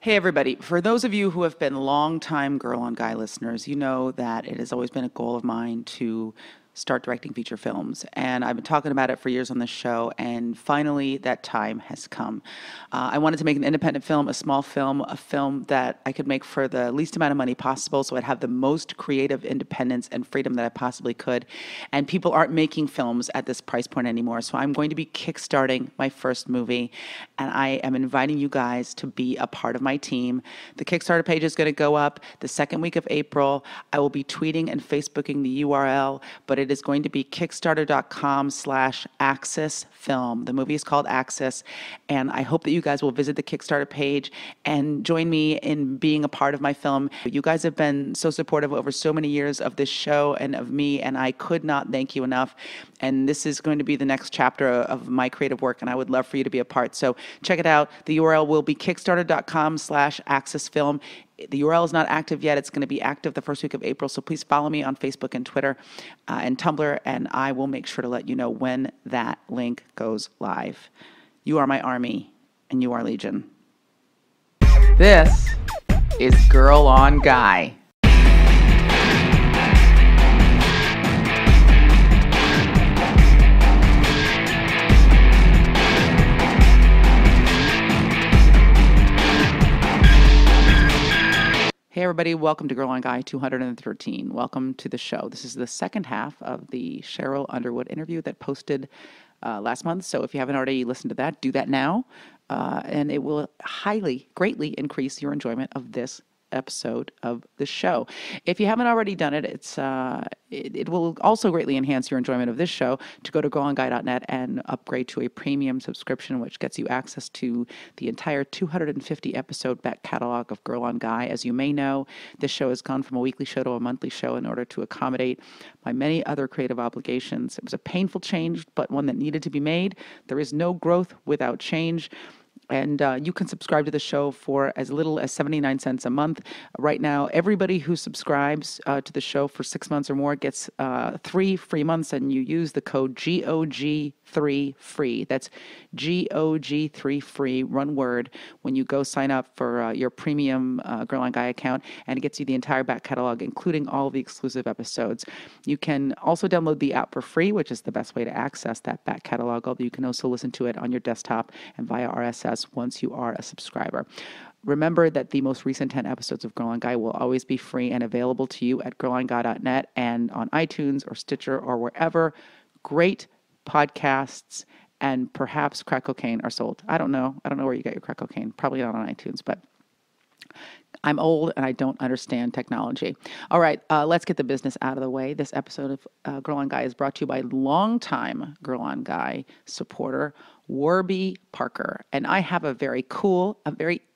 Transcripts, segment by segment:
Hey, everybody. For those of you who have been longtime Girl on Guy listeners, you know that it has always been a goal of mine to start directing feature films. And I've been talking about it for years on this show, and finally that time has come. I wanted to make an independent film, a small film, a film that I could make for the least amount of money possible so I'd have the most creative independence and freedom that I possibly could. And people aren't making films at this price point anymore. So I'm going to be kickstarting my first movie, and I am inviting you guys to be a part of my team. The Kickstarter page is going to go up the second week of April. I will be tweeting and Facebooking the URL, but it is going to be kickstarter.com/Axis Film. The movie is called Axis, and I hope that you guys will visit the Kickstarter page and join me in being a part of my film. You guys have been so supportive over so many years of this show and of me, and I could not thank you enough. And this is going to be the next chapter of my creative work, and I would love for you to be a part. So check it out. The URL will be kickstarter.com/Axis Film. The URL is not active yet. It's going to be active the first week of April. So please follow me on Facebook and Twitter and Tumblr, and I will make sure to let you know when that link goes live. You are my army, and you are Legion. This is Girl on Guy. Hey everybody, welcome to Girl on Guy 213. Welcome to the show. This is the second half of the Sheryl Underwood interview that posted last month. So if you haven't already listened to that, do that now. And it will greatly increase your enjoyment of this episode of the show. If you haven't already done it, it will also greatly enhance your enjoyment of this show to go to girlonguy.net and upgrade to a premium subscription, which gets you access to the entire 250 episode back catalog of Girl on Guy. As you may know, this show has gone from a weekly show to a monthly show in order to accommodate my many other creative obligations. It was a painful change, but one that needed to be made. There is no growth without change. And you can subscribe to the show for as little as 79 cents a month. Right now, everybody who subscribes to the show for 6 months or more gets 3 free months, and you use the code GOG3FREE. That's GOG3FREE, one word, when you go sign up for your premium Girl on Guy account, and it gets you the entire back catalog, including all the exclusive episodes. You can also download the app for free, which is the best way to access that back catalog, although you can also listen to it on your desktop and via RSS once you are a subscriber. Remember that the most recent 10 episodes of Girl on Guy will always be free and available to you at girlonguy.net and on iTunes or Stitcher or wherever great podcasts and perhaps crack cocaine are sold. I don't know where you get your crack cocaine. Probably not on iTunes, but I'm old and I don't understand technology. All right, let's get the business out of the way. This episode of Girl on Guy is brought to you by longtime Girl on Guy supporter, Warby Parker. And I have a very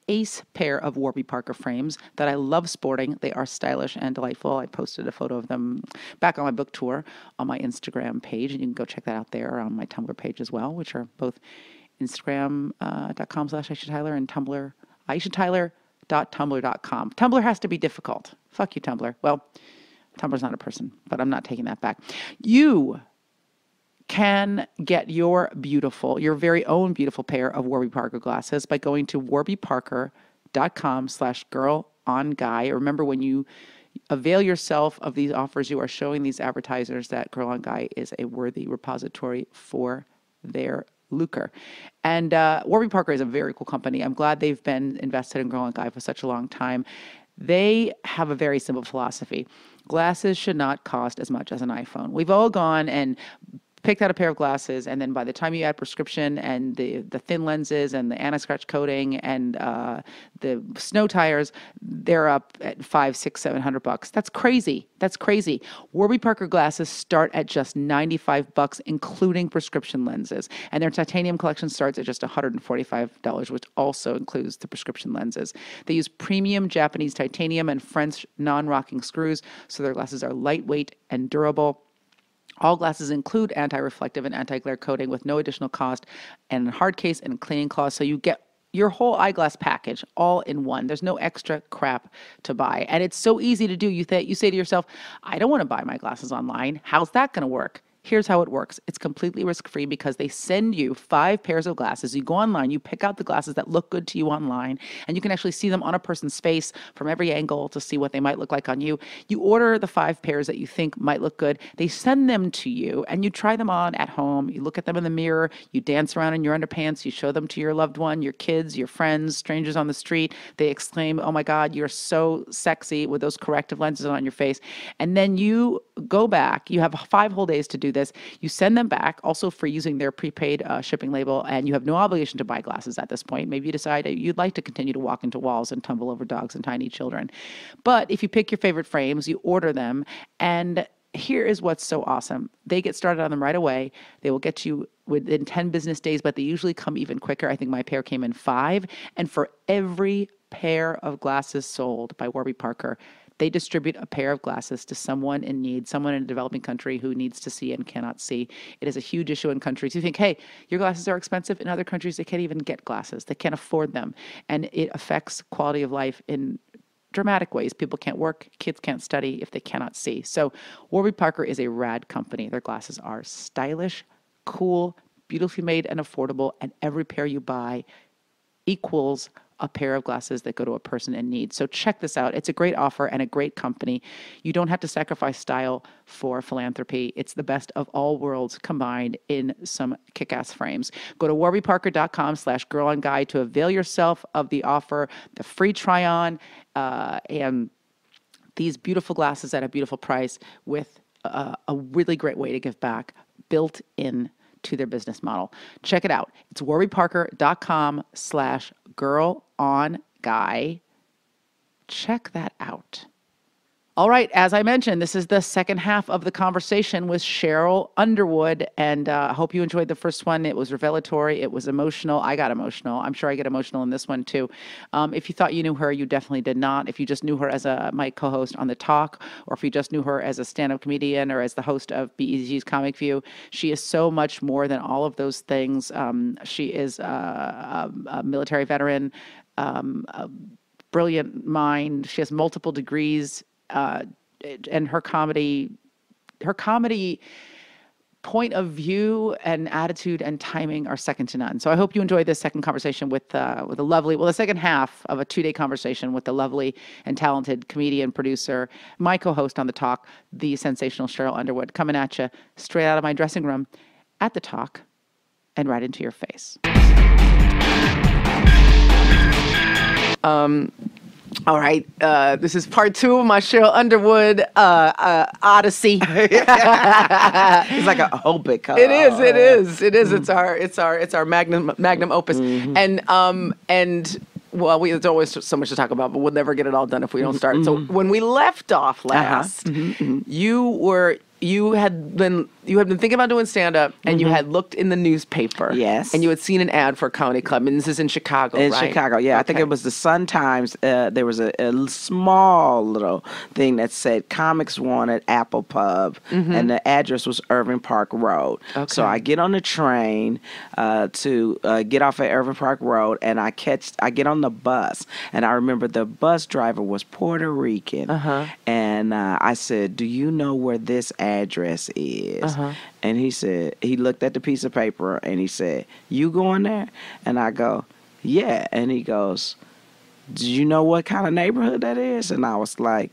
ace pair of Warby Parker frames that I love sporting. They are stylish and delightful. I posted a photo of them back on my book tour on my Instagram page, and you can go check that out there on my Tumblr page as well, which are both Instagram.com/AishaTyler and Tumblr, AishaTyler.tumblr.com. Tumblr has to be difficult. Fuck you, Tumblr. Well, Tumblr's not a person, but I'm not taking that back. You can get your very own beautiful pair of Warby Parker glasses by going to warbyparker.com/girlonguy. Remember, when you avail yourself of these offers, you are showing these advertisers that Girl on Guy is a worthy repository for their lucre. And Warby Parker is a very cool company. I'm glad they've been invested in Girl on Guy for such a long time. They have a very simple philosophy. Glasses should not cost as much as an iPhone. We've all gone and picked out a pair of glasses, and then by the time you add prescription and the thin lenses and the anti-scratch coating and the snow tires, they're up at $500, $600, $700. That's crazy. That's crazy. Warby Parker glasses start at just $95, including prescription lenses, and their titanium collection starts at just $145, which also includes the prescription lenses. They use premium Japanese titanium and French non-rocking screws, so their glasses are lightweight and durable. All glasses include anti-reflective and anti-glare coating with no additional cost, and hard case and cleaning cloth, so you get your whole eyeglass package all in one. There's no extra crap to buy, and it's so easy to do. You say to yourself, I don't want to buy my glasses online. How's that going to work? Here's how it works. It's completely risk-free because they send you 5 pairs of glasses. You go online, you pick out the glasses that look good to you online, and you can actually see them on a person's face from every angle to see what they might look like on you. You order the 5 pairs that you think might look good. They send them to you, and you try them on at home. You look at them in the mirror. You dance around in your underpants. You show them to your loved one, your kids, your friends, strangers on the street. They exclaim, "Oh my God, you're so sexy," with those corrective lenses on your face. And then you go back. You have 5 whole days to do this. You send them back, also for using their prepaid shipping label, and you have no obligation to buy glasses at this point. Maybe you decide you'd like to continue to walk into walls and tumble over dogs and tiny children. But if you pick your favorite frames, you order them, and here is what's so awesome. They get started on them right away. They will get you within 10 business days, but they usually come even quicker. I think my pair came in 5. And for every pair of glasses sold by Warby Parker, they distribute a pair of glasses to someone in need, someone in a developing country who needs to see and cannot see. It is a huge issue in countries. You think, hey, your glasses are expensive. In other countries, they can't even get glasses. They can't afford them. And it affects quality of life in dramatic ways. People can't work, kids can't study if they cannot see. So Warby Parker is a rad company. Their glasses are stylish, cool, beautifully made and affordable, and every pair you buy equals a pair of glasses that go to a person in need. So check this out. It's a great offer and a great company. You don't have to sacrifice style for philanthropy. It's the best of all worlds combined in some kick-ass frames. Go to warbyparker.com/girlonguy to avail yourself of the offer, the free try-on, and these beautiful glasses at a beautiful price with a really great way to give back built in to their business model. Check it out. It's warbyparker.com/girlonguy. Check that out. All right, as I mentioned, this is the second half of the conversation with Sheryl Underwood, and I hope you enjoyed the first one. It was revelatory. It was emotional. I got emotional. I'm sure I get emotional in this one, too. If you thought you knew her, you definitely did not. If you just knew her as my co-host on The Talk, or if you just knew her as a stand-up comedian or as the host of BEZ's Comic View, she is so much more than all of those things. She is a military veteran, a brilliant mind. She has multiple degrees. And her comedy point of view and attitude and timing are second to none. So I hope you enjoyed this second conversation with the second half of a 2-day conversation with the lovely and talented comedian, producer, my co-host on The Talk, the sensational Sheryl Underwood, coming at you straight out of my dressing room at The Talk and right into your face. All right, this is part 2 of my Sheryl Underwood odyssey. It's like a hobic. It is. It's our magnum opus, and well, there's always so much to talk about, but we'll never get it all done if we don't start. So when we left off last, you had been thinking about doing stand-up, and you had looked in the newspaper. Yes. And you had seen an ad for a comedy club, and this is in Chicago, right? In Chicago, yeah. Okay. I think it was the Sun-Times. There was a small little thing that said Comics Wanted Apple Pub, and the address was Irving Park Road. Okay. So I get on the train to get off at Irving Park Road, and I get on the bus, and I remember the bus driver was Puerto Rican, and I said, "Do you know where this address is?" And he said, he looked at the piece of paper and he said, "You going there?" And I go, "Yeah." And he goes, "Do you know what kind of neighborhood that is?" And I was like,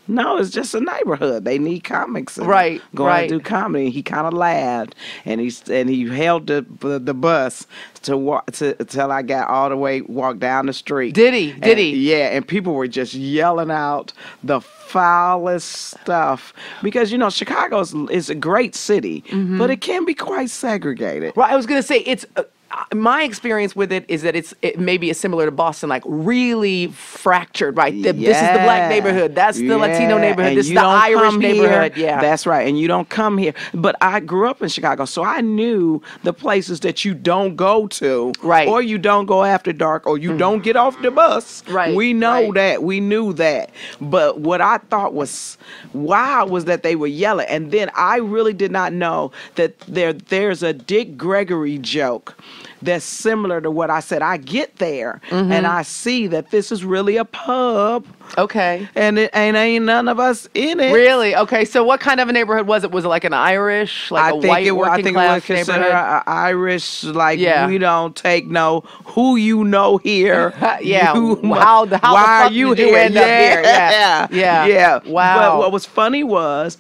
"No, it's just a neighborhood. They need comics. And go and do comedy." He kind of laughed, and he held the bus till I got all the way, walked down the street. Did he? Yeah, and people were just yelling out the foulest stuff because Chicago is a great city, but it can be quite segregated. Right. I was gonna say it's. My experience with it is that it maybe is similar to Boston, like really fractured, right? This is the black neighborhood. That's the Latino neighborhood. This is the Irish neighborhood. Yeah. That's right. And you don't come here. But I grew up in Chicago, so I knew the places that you don't go to. Right. Or you don't go after dark, or you don't get off the bus. Right. We know that. We knew that. But what I thought was wow was that they were yelling. And then I really did not know that there's a Dick Gregory joke that's similar to what I said. I get there and I see that this is really a pub. Okay. And it ain't none of us in it. Really? Okay. So what kind of a neighborhood was it? Was it like an Irish, like a white working class neighborhood? Irish, like Yeah. we don't take no who you know here. Yeah. Why the are fuck you did here? you end up here? Yeah. Yeah. Wow. But what was funny was,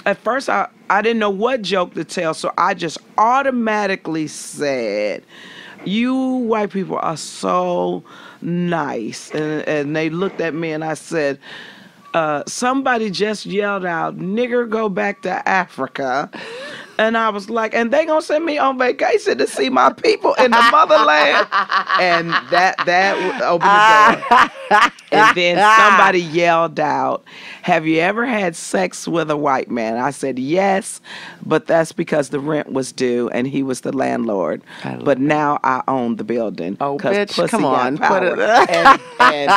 at first I didn't know what joke to tell, so I just automatically said, "You white people are so nice," and they looked at me and I said, somebody just yelled out, "Nigger, go back to Africa." And I was like, and they gonna send me on vacation to see my people in the motherland. And that opened the door. And then somebody yelled out, "Have you ever had sex with a white man?" I said, "Yes, but that's because the rent was due and he was the landlord. But now I own the building." Oh, 'cause bitch, pussy come got on. power. Put it. And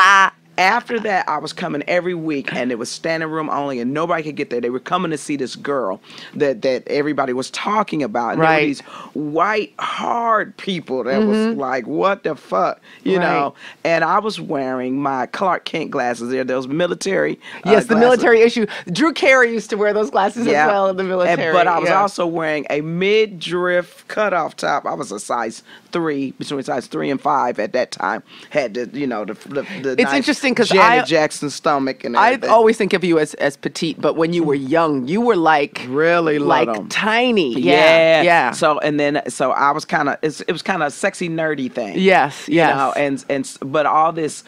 after that, I was coming every week, and it was standing room only, and nobody could get there. They were coming to see this girl that everybody was talking about. And there were these white, hard people that was like, what the fuck? You know? And I was wearing my Clark Kent glasses there, those military Yes, the glasses. military issue. Drew Carey used to wear those glasses as well in the military. But I was also wearing a midriff cutoff top. I was a size 3, between size 3 and 5 at that time. Had the, you know, the it's nice interesting because Janet Jackson stomach and everything. I always think of you as petite, but when you were young, you were like really like tiny. Yeah. So I was kind of it was kind of a sexy nerdy thing. Yes. You know, and but all this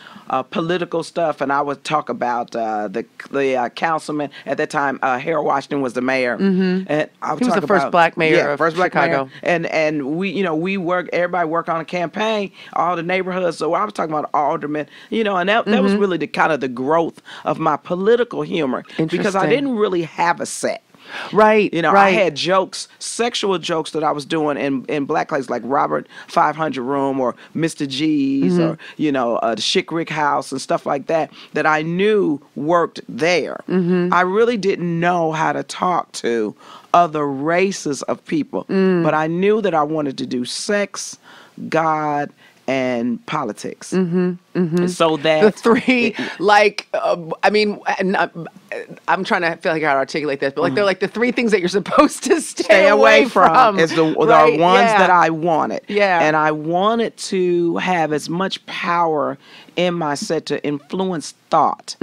political stuff, and I would talk about the councilman at that time. Harold Washington was the mayor, and I would he was talk the first about, black mayor of first black Chicago. mayor. And we work. Everybody worked on a campaign, all the neighborhoods. So I was talking about aldermen, you know, and that was really the kind of the growth of my political humor because I didn't really have a set. Right. You know, I had jokes, sexual jokes that I was doing in black plays like Robert 500 Room or Mr. G's or, you know, the Chick Rick House and stuff like that I knew worked there. I really didn't know how to talk to other races of people, but I knew that I wanted to do sex, God, and politics. So that the three, like, I mean, I'm trying to figure out how to articulate this, but like they're like the three things that you're supposed to stay away from. Is the ones that I wanted. Yeah. And I wanted to have as much power in my set to influence thought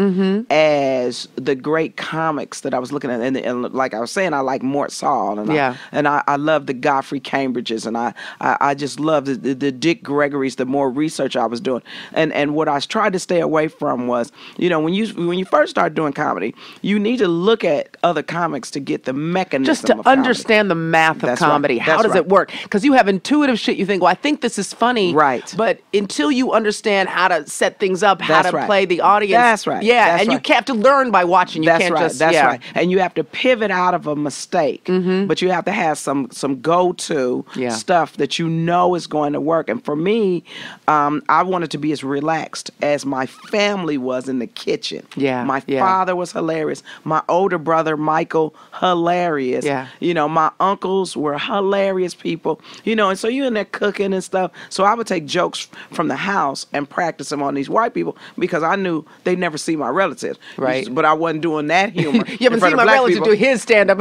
as the great comics that I was looking at. And like I was saying, I like Mort Saul and I love the Godfrey Cambridges and I just love the Dick Gregorys, the more research I was doing. And what I tried to stay away from was, you know, when you first start doing comedy, you need to look at other comics to get the mechanism just to of comedy. Understand the math of comedy. Right. How does it work? Because you have intuitive shit. You think, well, I think this is funny. Right. But until you understand how to set things up, how to play the audience. That's right. Yeah. That's and you have to learn by watching. You can't just. That's right. And you have to pivot out of a mistake. But you have to have some go-to stuff that you know is going to work. And for me, I wanted to be as relaxed as my family was in the kitchen. Yeah. My father was hilarious. My older brother, Michael, hilarious. Yeah. You know, my uncles were hilarious people. You know, and so you in there cooking and stuff. So I would take jokes from the house and practice them on these white people because I knew they'd never see my relatives. Right. But I wasn't doing that humor. You haven't seen my relative do his stand-up.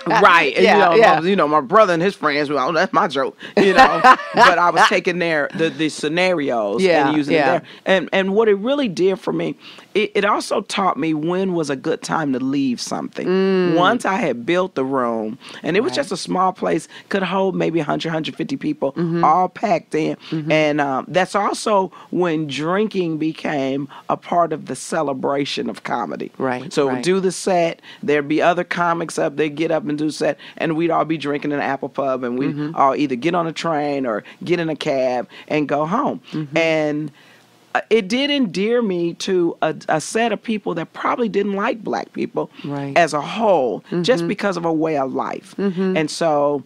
Right. And you know, my brother and his friends, well, that's my joke. You know. But I was taking the scenarios and using it there. And what it really did for me, it also taught me when was a good time to leave something. Once I had built the room, and it was just a small place, could hold maybe 100, 150 people, all packed in. And that's also when drinking became a part of the celebration of comedy. Right. So do the set, there'd be other comics up, they'd get up and do set, and we'd all be drinking in an apple pub, and we'd all either get on a train or get in a cab and go home. And it did endear me to a set of people that probably didn't like black people as a whole, just because of a way of life. And so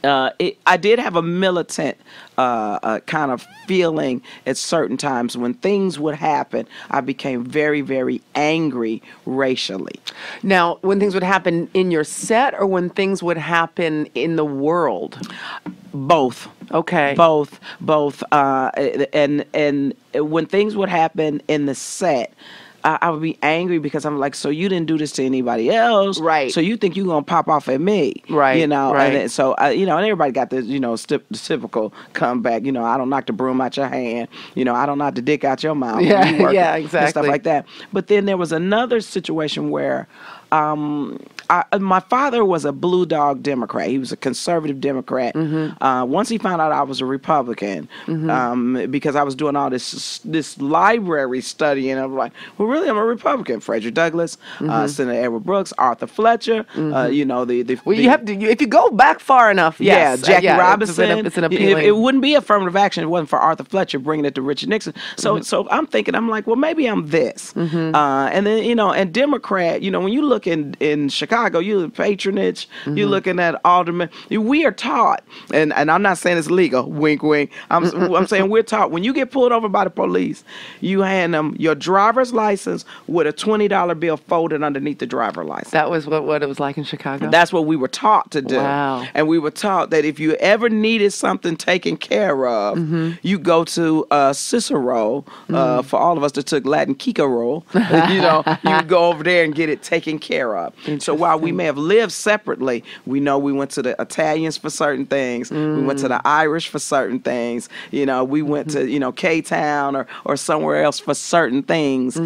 I did have a militant kind of feeling at certain times. When things would happen, I became very, very angry racially. Now, when things would happen in your set or when things would happen in the world? Both. Okay. Both. And when things would happen in the set, I would be angry because I'm like, so you didn't do this to anybody else, Right? So you think you're gonna pop off at me, Right, You know, right. and so and everybody got this, the typical comeback. I don't knock the broom out your hand. I don't knock the dick out your mouth. Yeah, when you working, yeah, and stuff exactly. like that. But then there was another situation where. My father was a blue dog Democrat. He was a conservative Democrat. Once he found out I was a Republican, because I was doing all this library study, and I'm like, well, really, I'm a Republican. Frederick Douglass, Senator Edward Brooks, Arthur Fletcher. Well, you have to. If you go back far enough, yes, Jackie Robinson. It's an appealing. It wouldn't be affirmative action if it wasn't for Arthur Fletcher bringing it to Richard Nixon. So I'm thinking, I'm like, well, maybe I'm this. And then and Democrat. When you look in Chicago, you look at patronage. You're looking at aldermen. We are taught, and I'm not saying it's legal. Wink, wink. I'm saying we're taught when you get pulled over by the police, you hand them your driver's license with a $20 bill folded underneath the driver's license. That was what it was like in Chicago. That's what we were taught to do. Wow. And we were taught that if you ever needed something taken care of, you go to Cicero. For all of us that took Latin Kikaro, you go over there and get it taken care of. So while we may have lived separately, we know we went to the Italians for certain things. We went to the Irish for certain things. We went to K-Town or somewhere else for certain things.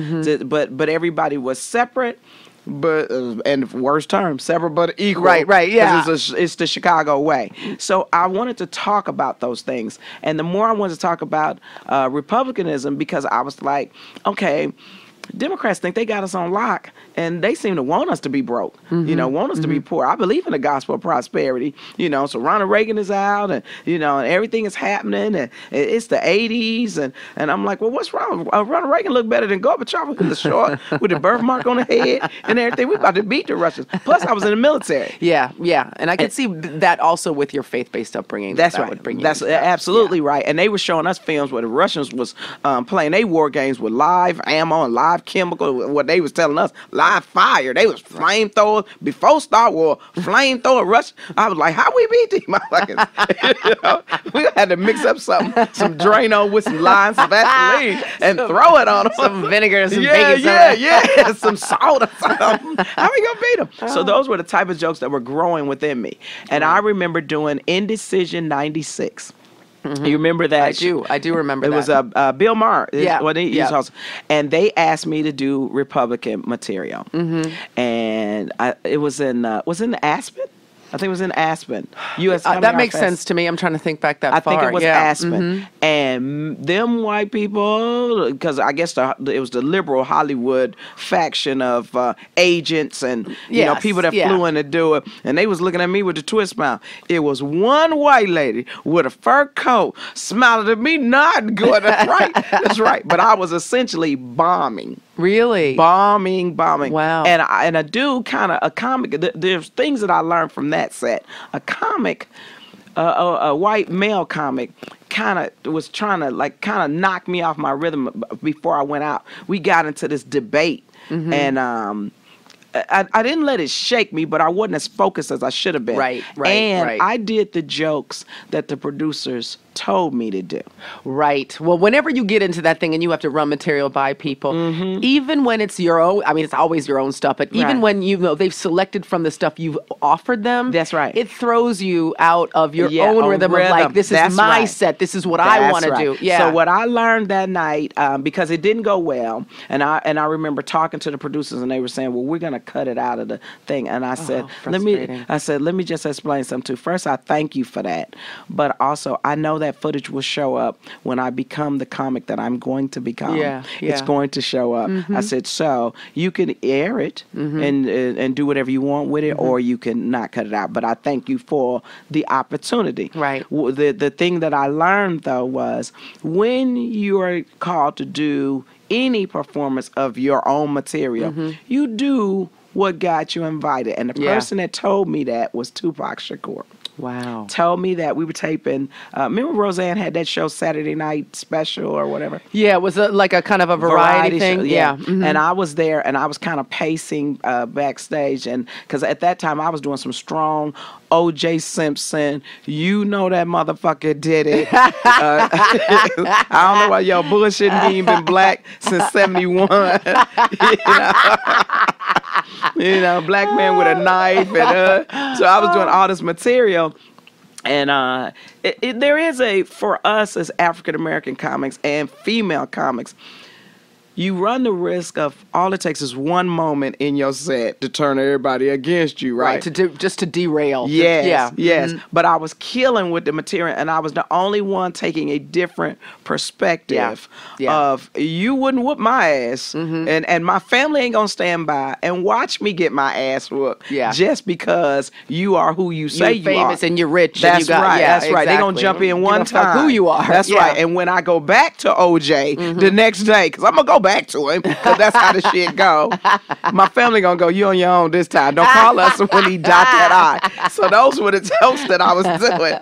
But everybody was separate. But and worst term, separate but equal. Right, yeah. It's the Chicago way. So I wanted to talk about those things, and the more I wanted to talk about Republicanism, because I was like, okay, Democrats think they got us on lock, and they seem to want us to be broke, want us to be poor. I believe in the gospel of prosperity, so Ronald Reagan is out, and, and everything is happening, and it's the 80s, and I'm like, well, what's wrong? Ronald Reagan looked better than Gorbachev in the short with the birthmark on the head and everything. We're about to beat the Russians. Plus, I was in the military. Yeah. And I could see that also with your faith-based upbringing. That's that right. Would bring you That's absolutely right. And they were showing us films where the Russians was playing their war games with live ammo and live chemical. What they was telling us, live fire. They was flamethrowers before Star Wars. Flamethrower Rush. I was like, how we beat these motherfuckers? We had to mix up some Drano with some lines of Vaseline and throw it on them. Some vinegar, some baking soda. Yeah, some salt or something. How we gonna beat them? So those were the type of jokes that were growing within me. And I remember doing Indecision 96. You remember that? I do remember that. It was Bill Maher. Yeah. And they asked me to do Republican material. And it was in Aspen? I think it was in Aspen. That makes sense to me. I'm trying to think back that far. I think it was Aspen. And them white people, because I guess it was the liberal Hollywood faction of agents and people that flew in to do it. And they was looking at me with a twist smile. It was one white lady with a fur coat smiling at me, nodding, going, that's right, that's right. But I was essentially bombing. Really? Bombing. Wow. And I do kind of a comic. There's things that I learned from that set. A comic, a white male comic, kind of was trying to knock me off my rhythm before I went out. We got into this debate, and I didn't let it shake me, but I wasn't as focused as I should have been. Right. I did the jokes that the producers told me to do. Right. Well, whenever you get into that thing and you have to run material by people, even when it's your own, I mean, it's always your own stuff, but even when they've selected from the stuff you've offered them, that's right. It throws you out of your own rhythm of like, this is my set, this is what I want to do. Yeah. So what I learned that night, because it didn't go well, and I remember talking to the producers and they were saying, well, we're going to cut it out of the thing. And I said, let me just explain something to you. First, I thank you for that. But also, I know that footage will show up when I become the comic that I'm going to become. Yeah. It's going to show up. I said, so you can air it and do whatever you want with it, or you can not cut it out. But I thank you for the opportunity. Right. The thing that I learned, though, was when you are called to do any performance of your own material, you do what got you invited. And the person that told me that was Tupac Shakur. Wow. told me that we were taping. Remember Roseanne had that show Saturday Night Special or whatever? Yeah, it was like a kind of a variety thing. Show, Yeah. And I was there, and I was kind of pacing backstage, and because at that time I was doing some strong O.J. Simpson, you know that motherfucker did it. I don't know why y'all bullshitting. He ain't been black since '71. You know, black man with a knife, and so I was doing all this material. And there is for us as African American comics and female comics, you run the risk of all it takes is one moment in your set to turn everybody against you, right? Just to derail. Yes, yes. Mm-hmm. But I was killing with the material, and I was the only one taking a different perspective of you wouldn't whoop my ass, and my family ain't gonna stand by and watch me get my ass whooped just because you are who you say you're famous are. and you're rich. That's and you got, right. Yeah, that's right. They're gonna jump in one time. Who you are. That's right. And when I go back to OJ the next day, because I'm gonna go back to him, because that's how the shit go. My family gonna go, you on your own this time. Don't call us when he dot that eye. So those were the jokes that I was doing.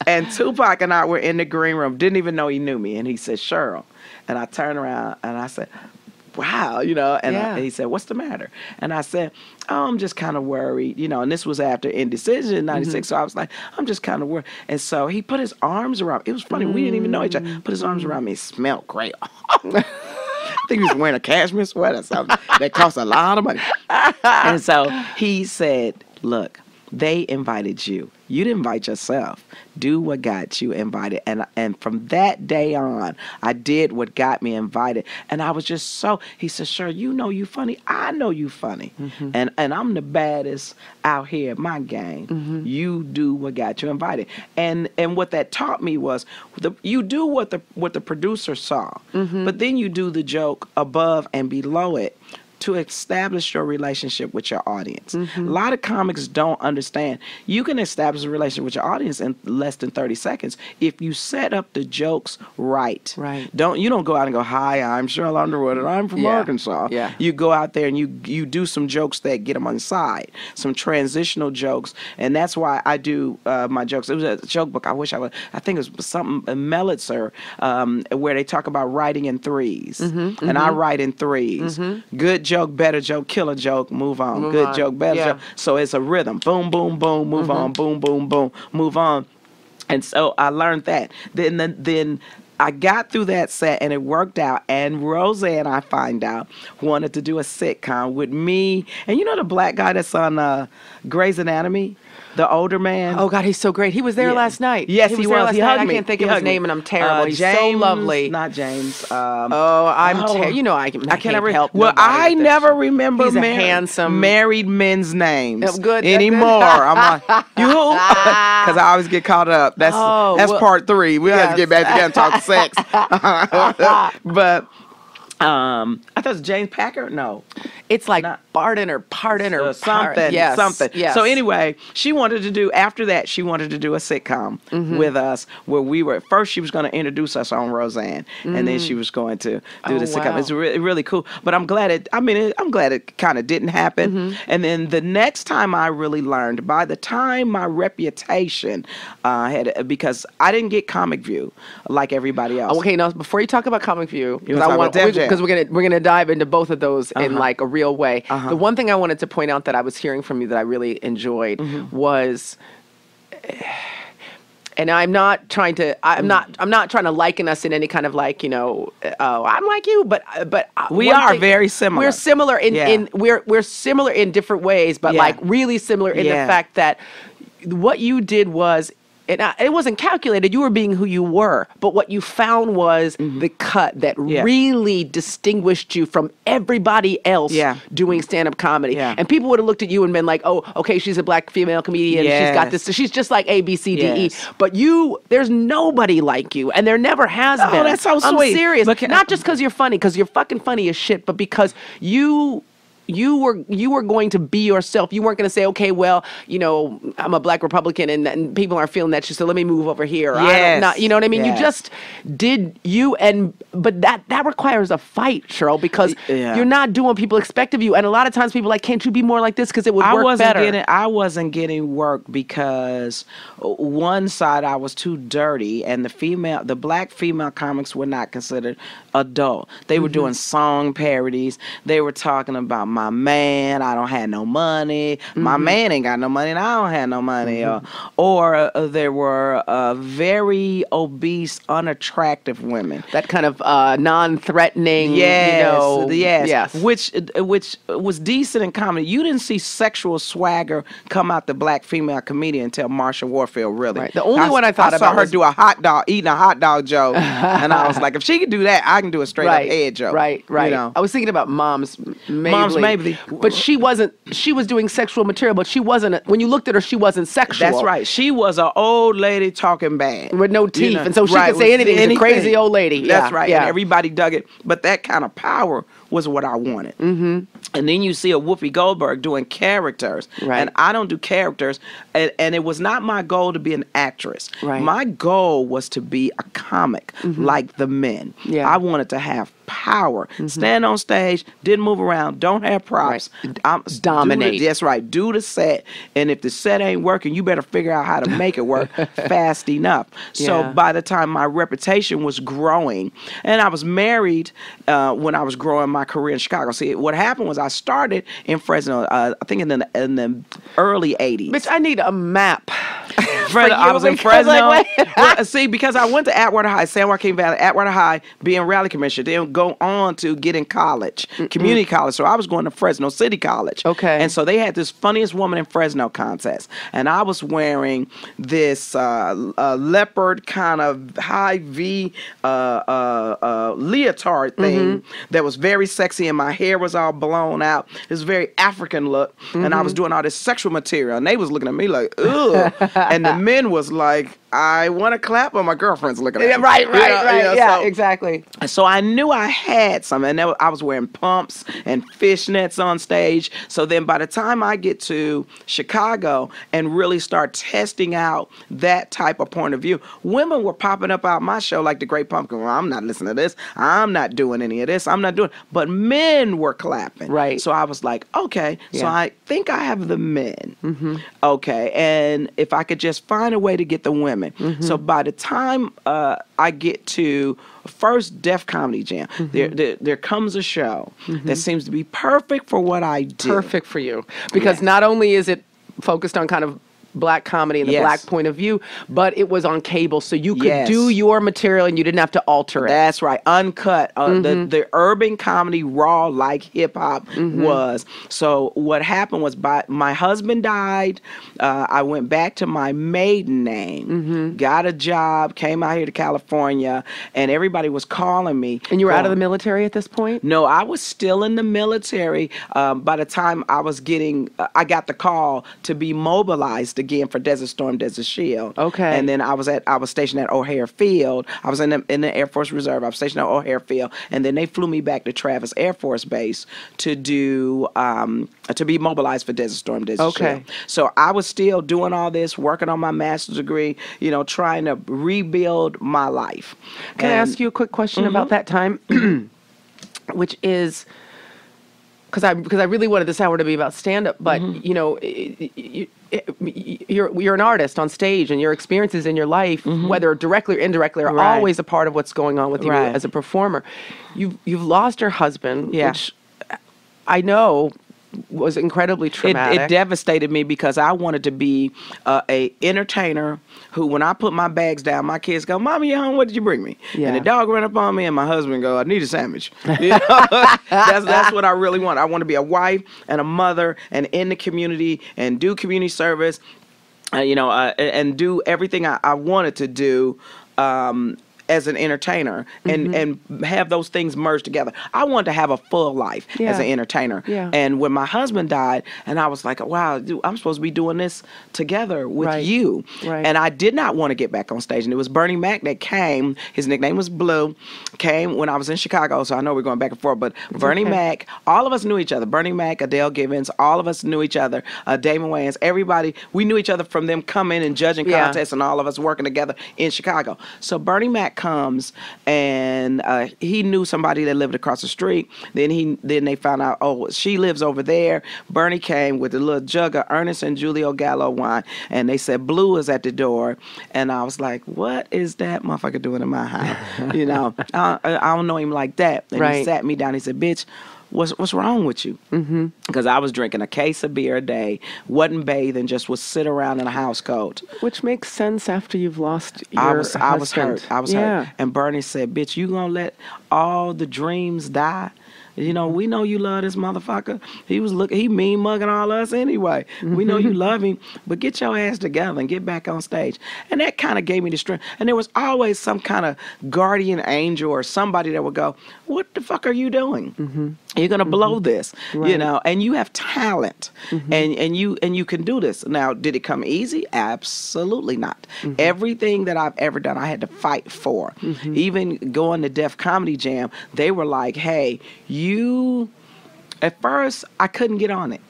And Tupac and I were in the green room, didn't even know he knew me. And he said, Sheryl. And I turned around and I said, wow, and he said, what's the matter? And I said, oh, I'm just kind of worried, and this was after Indecision in 96, so I was like, I'm just kind of worried. And so he put his arms around, it was funny, we didn't even know each other, put his arms around me, it smelled great. I think he was wearing a cashmere sweater or something that cost a lot of money. And so he said, look, they invited you. You didn't invite yourself. Do what got you invited. And from that day on, I did what got me invited. And I was just he said, sure, you know you funny. I know you funny. And I'm the baddest out here at my game. You do what got you invited. And what that taught me was you do what the producer saw, but then you do the joke above and below it to establish your relationship with your audience. A lot of comics don't understand. You can establish a relationship with your audience in less than 30 seconds if you set up the jokes right. Right. You don't go out and go, hi, I'm Sheryl Underwood and I'm from Arkansas. Yeah. You go out there and you do some jokes that get them on side, some transitional jokes. And that's why I do my jokes. It was a joke book. I think it was something, Melitzer, where they talk about writing in threes. And I write in threes. Good joke, better joke, killer joke, move on. Good joke, better joke. So it's a rhythm. Boom, boom, boom, move on. Boom, boom, boom, move on. And so I learned that. Then I got through that set and it worked out. And Roseanne, I find out, wanted to do a sitcom with me. And you know the black guy that's on Grey's Anatomy? The older man. Oh, God, he's so great. He was there last night. Yes, he was. He hugged me. I can't think of his name, and I'm terrible. He's James, so lovely. Not James. I can't help. Well, I never remember He's a handsome married men's names good anymore. I'm like, you who? Because I always get caught up. That's part 3. We have to get back together and talk sex. But I thought it was James Packer. No. It's like Barton or Pardon or something. Yes. Something. Yes. So anyway, after that, she wanted to do a sitcom with us where we were, first she was going to introduce us on Roseanne and then she was going to do the sitcom. Wow. It's really cool. But I'm glad it kind of didn't happen. And then the next time I really learned, by the time my reputation because I didn't get Comic View like everybody else. Okay, now before you talk about Comic View, because we're gonna dive into both of those in like a real way. The one thing I wanted to point out that I was hearing from you that I really enjoyed was, and I'm not trying to liken us in any kind of like, I'm like you, but we are very similar. We're similar we're similar in different ways, but like really similar in the fact that what you did was, it wasn't calculated. You were being who you were. But what you found was the cut that really distinguished you from everybody else doing stand-up comedy. Yeah. And people would have looked at you and been like, oh, okay, she's a black female comedian. Yes. She's got this. So she's just like A, B, C, D, E. But there's nobody like you. And there never has been. Oh, that's so sweet. I'm serious. Not just because you're funny, because you're fucking funny as shit, but because you you were going to be yourself. You weren't going to say, okay, well, I'm a black Republican and people aren't feeling that, so let me move over here. Or, I don't, not, you know what I mean? Yes. You just did you, but that requires a fight, Sheryl, because you're not doing what people expect of you. And a lot of times people are like, can't you be more like this because it would work better? I wasn't getting work because one side I was too dirty, and the black female comics were not considered adult. They were doing song parodies. They were talking about my man, I don't have no money. My man ain't got no money, and I don't have no money. Or there were very obese, unattractive women. That kind of non-threatening, yes. Which was decent in comedy. You didn't see sexual swagger come out the black female comedian until Marsha Warfield, really. Right. The only one I thought about saw her do eating a hot dog joke, and I was like, if she can do that, I can do a straight up head joke. Right. I was thinking about Moms Mabley. But she was doing sexual material, but she wasn't, when you looked at her, she wasn't sexual. That's right. She was an old lady talking bad. With no teeth, and so she could say anything. She's a crazy old lady. That's right. Yeah. And everybody dug it. But that kind of power was what I wanted. And then you see a Whoopi Goldberg doing characters. Right. And I don't do characters. And it was not my goal to be an actress. Right. My goal was to be a comic like the men. Yeah. I wanted to have power. Stand on stage, didn't move around, don't have props. Right. Dominate. That's right. Do the set. And if the set ain't working, you better figure out how to make it work fast enough. So by the time my reputation was growing, and I was married when I was growing my career in Chicago. See, what happened was I started in Fresno, I think in the early 80s. Bitch, I need a map. I was in Fresno. See, because I went to Atwater High, San Joaquin Valley, Atwater High, being rally commissioner, then go on to get in college, community college. So I was going to Fresno City College. Okay. And so they had this funniest woman in Fresno contest. And I was wearing this leopard kind of high V leotard thing that was very sexy, and my hair was all blown out. It was a very African look. And I was doing all this sexual material, and they was looking at me like, ugh. And the men was like, I want to clap, but my girlfriend's looking at me. Right. Yeah, exactly. So I knew I had something. And I was wearing pumps and fishnets on stage. So then by the time I get to Chicago and really start testing out that type of point of view, women were popping up out my show like the Great Pumpkin. Well, I'm not listening to this. I'm not doing any of this. I'm not doing. But men were clapping. Right. So I was like, okay. Yeah. So I think I have the men. Okay. And if I could just find a way to get the women. So by the time I get to first Def Comedy Jam, there comes a show that seems to be perfect for what I do. Perfect for you. Because not only is it focused on kind of black comedy and the black point of view, but it was on cable, so you could do your material and you didn't have to alter it. That's right, uncut. The urban comedy, raw like hip hop was. So what happened was, my husband died. I went back to my maiden name, got a job, came out here to California, and everybody was calling me. And you were out of the military at this point? No, I was still in the military. By the time I got the call to be mobilized again for Desert Storm, Desert Shield. Okay. And then I was stationed at O'Hare Field. I was in the Air Force Reserve. I was stationed at O'Hare Field, and then they flew me back to Travis Air Force Base to do to be mobilized for Desert Storm, Desert Shield. So I was still doing all this, working on my master's degree, trying to rebuild my life. Can I ask you a quick question about that time, which is, because I really wanted this hour to be about stand-up, but you're an artist on stage, and your experiences in your life, whether directly or indirectly, are always a part of what's going on with you as a performer. You've lost your husband, which I know was incredibly traumatic. It devastated me because I wanted to be a entertainer who, when I put my bags down, my kids go, "Mommy, you home? What did you bring me?" And the dog ran up on me, and my husband go, "I need a sandwich." That's what I really want. I want to be a wife and a mother, and in the community, and do community service, and do everything I wanted to do. as an entertainer and have those things merged together. I wanted to have a full life as an entertainer. Yeah. And when my husband died, and I was like, wow, dude, I'm supposed to be doing this together with you. Right. And I did not want to get back on stage. And it was Bernie Mac that came. His nickname was Blue. Came when I was in Chicago, so I know we're going back and forth. But Bernie Mac, all of us knew each other. Bernie Mac, Adele Givens, all of us knew each other. Damon Wayans, everybody, we knew each other from them coming and judging contests and all of us working together in Chicago. So Bernie Mac comes, and he knew somebody that lived across the street. Then they found out, oh, she lives over there. Bernie came with a little jug of Ernest and Julio Gallo wine, and they said Blue is at the door. And I was like, what is that motherfucker doing in my house? You know, I don't know him like that. And he sat me down. He said, bitch, what's wrong with you? Because I was drinking a case of beer a day, wasn't bathing, just would sit around in a house coat. Which makes sense after you've lost your husband. I was hurt. And Bernie said, bitch, you gonna let all the dreams die? You know, we know you love this motherfucker. He mean mugging all us anyway. We know you love him, but get your ass together and get back on stage. And that kind of gave me the strength. And there was always some kind of guardian angel or somebody that would go, what the fuck are you doing? You're going to blow this, you know, and you have talent and you can do this. Now, did it come easy? Absolutely not. Everything that I've ever done, I had to fight for. Even going to Def Comedy Jam, they were like, hey, at first, I couldn't get on it.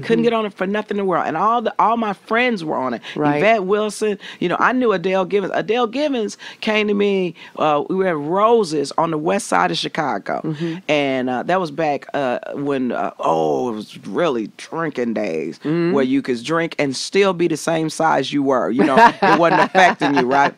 Couldn't get on it for nothing in the world. And all my friends were on it. Yvette Wilson, you know, I knew Adele Givens. Adele Givens came to me, we were at Roses on the west side of Chicago. And that was back when, it was really drinking days where you could drink and still be the same size you were. You know, it wasn't affecting you, right?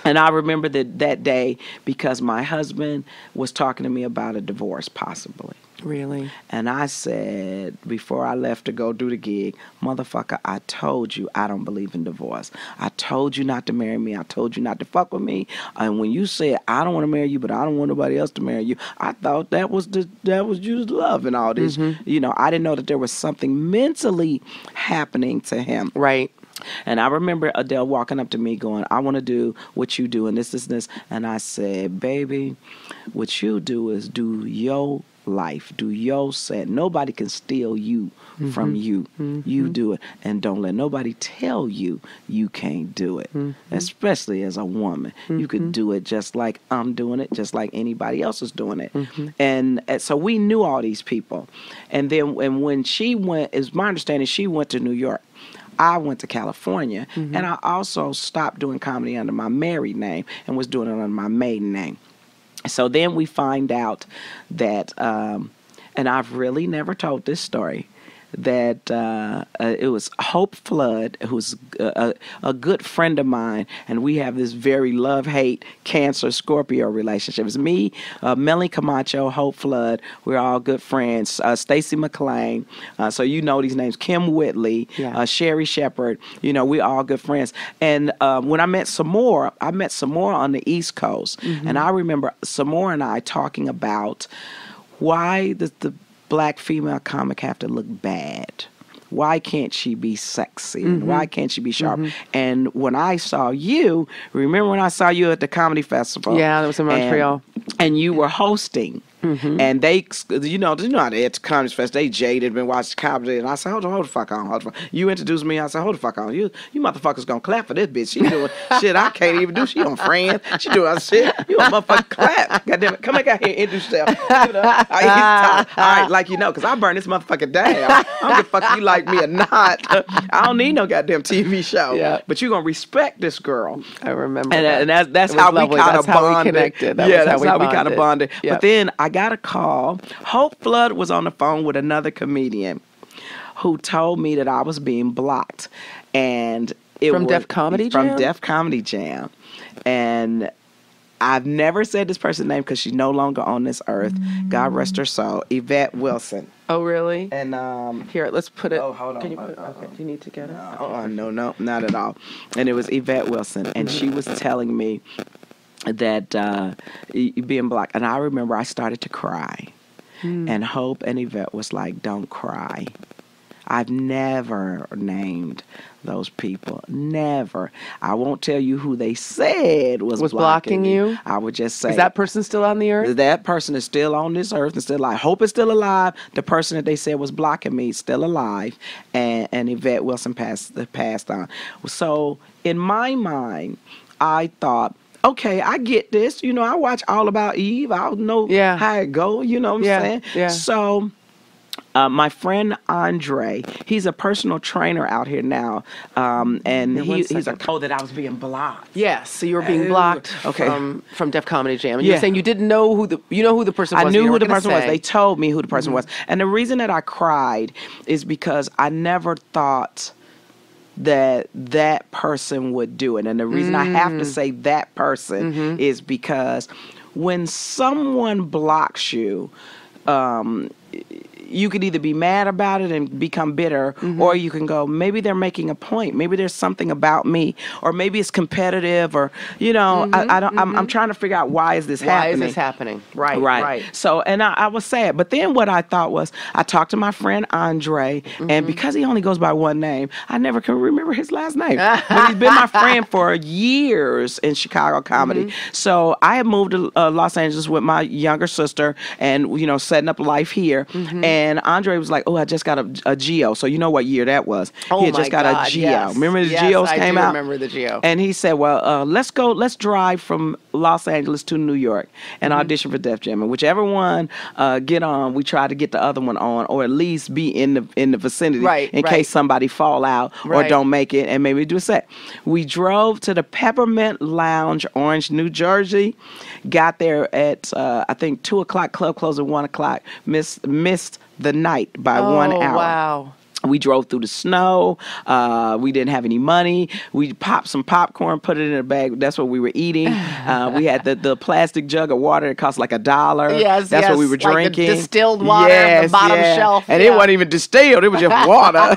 And I remember that day because my husband was talking to me about a divorce, possibly. Really? And I said, before I left to go do the gig, motherfucker, I told you I don't believe in divorce. I told you not to marry me. I told you not to fuck with me. And when you said, I don't want to marry you, but I don't want nobody else to marry you, I thought that was just love and all this. You know, I didn't know that there was something mentally happening to him. Right. And I remember Adele walking up to me going, I want to do what you do and this. And I said, baby, what you do is do your life, do your set. Nobody can steal you from you. You do it. And don't let nobody tell you you can't do it, especially as a woman. You could do it just like I'm doing it, just like anybody else is doing it. And so we knew all these people. And then when she went, it's my understanding, she went to New York. I went to California, and I also stopped doing comedy under my married name and was doing it under my maiden name. So then we find out that, and I've really never told this story, that it was Hope Flood, who's a good friend of mine, and we have this very love-hate Cancer-Scorpio relationship. It's me, Melanie Camacho, Hope Flood. We're all good friends. Stacy McLean. So you know these names. Kim Whitley, Sherry Shepard. You know, we're all good friends. And when I met Samora on the East Coast. And I remember Samora and I talking about why the black female comic have to look bad? Why can't she be sexy? Why can't she be sharp? And when I saw you, remember when I saw you at the comedy festival? Yeah, that was in Montreal. And you were hosting. And they, you know how they at the Comedy Fest, they jaded, been watching comedy, and I said, hold the fuck on. You introduced me, I said, hold the fuck on. You motherfuckers gonna clap for this bitch. She doing shit I can't even do. She on Friends. She doing other shit. You a motherfucking clap. Goddamn it. Come back out here and introduce yourself. All right, like you know, because I burn this motherfucker down. I don't give a fuck if you like me or not. I don't need no goddamn TV show. Yeah. But you gonna respect this girl. I remember and that's how we kind of bonded. How we connected. That's how we kind of bonded. Yep. But then I got a call. Hope Flood was on the phone with another comedian who told me that I was being blocked. And it from was Def Comedy Jam? From Def Comedy Jam. And I've never said this person's name because she's no longer on this earth. God rest her soul. Yvette Wilson. Oh, really? And here, let's put it. Oh, hold on. Can you put it? Okay. Do you need to get it? No, not at all. And it was Yvette Wilson. And she was telling me that being black. And I remember I started to cry. And Hope and Yvette was like, don't cry. I've never named those people. Never. I won't tell you who they said was blocking you. I would just say, is that person still on the earth? That person is still on this earth and still alive. Hope is still alive. The person that they said was blocking me is still alive, and Yvette Wilson passed on. So in my mind, I thought, okay, I get this. You know, I watch All About Eve. I know how it go. You know what I'm saying? Yeah. So my friend Andre, he's a personal trainer out here now, and he's a that I was being blocked. Yes, so you were being blocked from Def Comedy Jam. And you're saying you didn't know who the person was. I knew who the person was. They told me who the person was. And the reason that I cried is because I never thought that person would do it. And the reason I have to say that person is because when someone blocks you, you could either be mad about it and become bitter, or you can go, maybe they're making a point. Maybe there's something about me, or maybe it's competitive, or I'm trying to figure out why is this happening? Right. So, and I was sad. But then what I thought was, I talked to my friend Andre, and because he only goes by one name, I never can remember his last name. But he's been my friend for years in Chicago comedy. So I had moved to Los Angeles with my younger sister, and setting up life here. And Andre was like, "Oh, I just got a Geo." So you know what year that was? He had just got a Geo. Yes. Remember the Geos came out? I remember the Geo. And he said, "Well, let's drive from Los Angeles to New York and audition for Def Jam. And whichever one get on, we try to get the other one on, or at least be in the vicinity in case somebody fall out or don't make it, and maybe do a set." We drove to the Peppermint Lounge, Orange, New Jersey. Got there at I think 2:00. Club closed at 1:00. Missed the night by 1 hour. Wow. We drove through the snow. We didn't have any money. We popped some popcorn, put it in a bag. That's what we were eating. We had the plastic jug of water that cost like $1. Yes, that's what we were drinking. Like the distilled water at the bottom shelf. And it wasn't even distilled. It was just water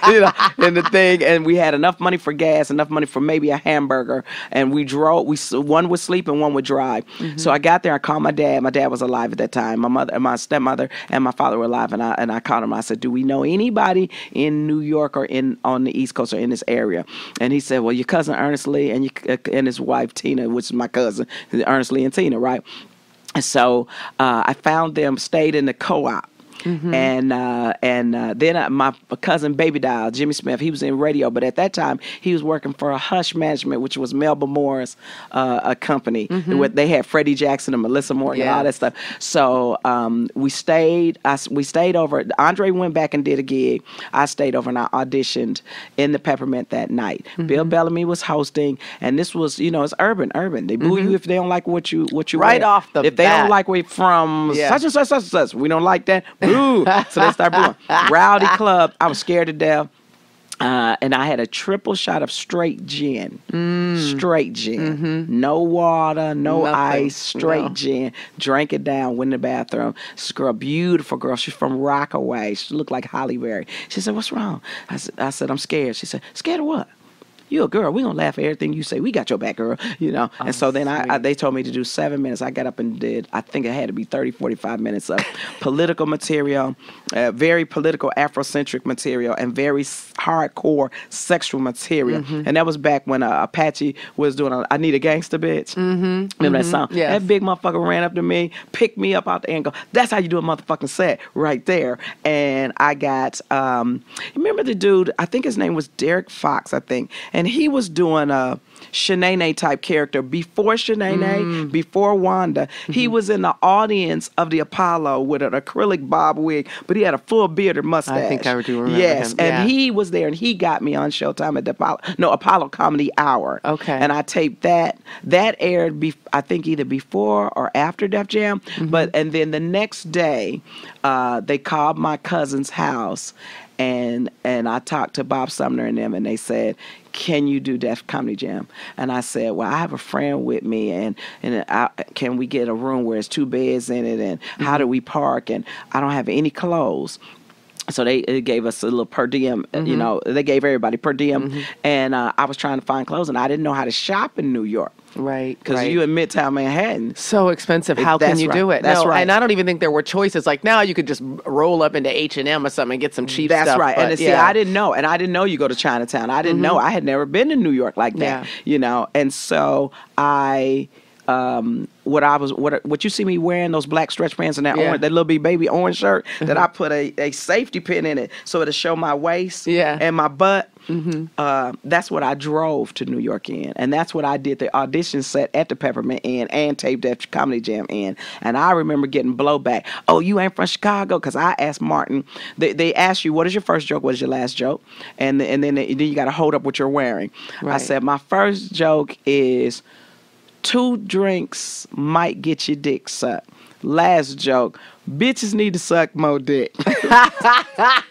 in the thing. And we had enough money for gas, enough money for maybe a hamburger. And we drove. One would sleep and one would drive. So I got there. I called my dad. My dad was alive at that time. My mother, my stepmother, and my father were alive. And I called him. I said, "Do we know anybody in New York or on the East Coast or in this area?" And he said, "Well, your cousin Ernest Lee and his wife Tina, which is my cousin, Ernest Lee and Tina, right?" And so I found them, stayed in the co-op. And then my cousin Baby Doll, Jimmy Smith, he was in radio, but at that time he was working for a Hush Management, which was Melba Moore's a company. They had Freddie Jackson and Melissa Morgan and all that stuff. So we stayed over. Andre went back and did a gig. I stayed over and I auditioned in the Peppermint that night. Bill Bellamy was hosting, and this was, it's urban. They boo you if they don't like what you right wear. Off the if they bat. don't like where you're from, such and such and such, we don't like that. Boo. So they start booing. Rowdy club. I was scared to death. And I had a triple shot of straight gin. Straight gin. No water, no ice, straight gin. Drank it down, went in the bathroom. This girl, beautiful girl. She's from Rockaway. She looked like Holly Berry. She said, "What's wrong?" I said, "I'm scared." She said, "Scared of what?" "You a girl. We gonna laugh at everything you say. We got your back, girl." And so then they told me to do 7 minutes. I got up and did, I think it had to be 30, 45 minutes of political material, very political Afrocentric material, and very hardcore sexual material. And that was back when Apache was doing I Need a Gangsta Bitch. Remember that song? Yes. That big motherfucker ran up to me, picked me up out the air and go, "That's how you do a motherfucking set right there." And I got, remember the dude, I think his name was Derek Fox, I think. And he was doing a Shanae type character before Shanae, before Wanda. He was in the audience of the Apollo with an acrylic bob wig, but he had a full bearded mustache. I think I do remember Yes, him. and he was there, and he got me on Showtime at the Apollo Comedy Hour. Okay. And I taped that. That aired, I think, either before or after Def Jam. And then the next day, they called my cousin's house, and I talked to Bob Sumner and them, and they said, "Can you do Def Comedy Jam?" And I said, "Well, I have a friend with me, and can we get a room where it's 2 beds in it, and how do we park? And I don't have any clothes." So they gave us a little per diem, they gave everybody per diem. And I was trying to find clothes, and I didn't know how to shop in New York. Right. Because you in Midtown Manhattan. So expensive. How can you do it? That's right. And I don't even think there were choices. Like now you could just roll up into H&M or something and get some cheap stuff. That's right. But, and see, I didn't know. And I didn't know you go to Chinatown. I didn't know. I had never been to New York like that, And so what you see me wearing, those black stretch pants and that orange, that little baby orange shirt, that I put a safety pin in it so it'll show my waist and my butt. That's what I drove to New York in, and that's what I did the audition set at the Peppermint Inn and taped at Comedy Jam Inn. And I remember getting blowback. Oh, you ain't from Chicago? Because I asked Martin. They asked you, what is your first joke? What is your last joke? And then you got to hold up what you're wearing. Right. I said my first joke is 2 drinks might get your dick sucked. Last joke, bitches need to suck more dick. I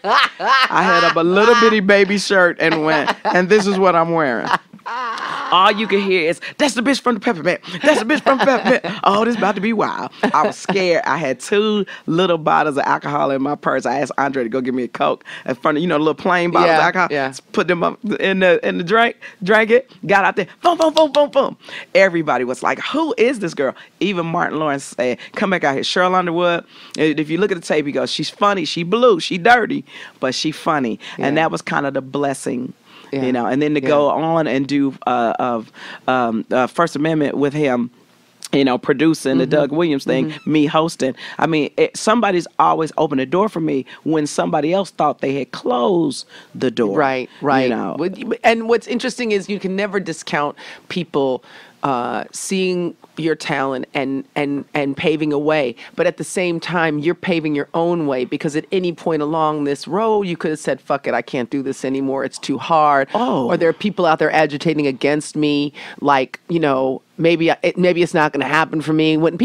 had up a little bitty baby shirt and went, and this is what I'm wearing. All you can hear is, that's the bitch from the Peppermint. That's the bitch from the Peppermint. Oh, this about to be wild. I was scared. I had 2 little bottles of alcohol in my purse. I asked Andre to go get me a Coke in front of, the little plain bottles of alcohol. Yeah. Put them up in the drink, drank it, got out there, boom, boom, boom, boom, boom. Everybody was like, who is this girl? Even Martin Lawrence said, come back out here. Sheryl Underwood, if you look at the tape, he goes, she's funny, she blue, she dirty, but she funny. Yeah. And that was kind of the blessing. Yeah. And then to go on and do First Amendment with him, producing the Doug Williams thing, me hosting. I mean, somebody's always opened the door for me when somebody else thought they had closed the door. Right. And what's interesting is you can never discount people seeing your talent and paving a way, but at the same time you're paving your own way, because at any point along this road you could have said, fuck it, I can't do this anymore, it's too hard. Or there are people out there agitating against me, like, maybe it's not going to happen for me. When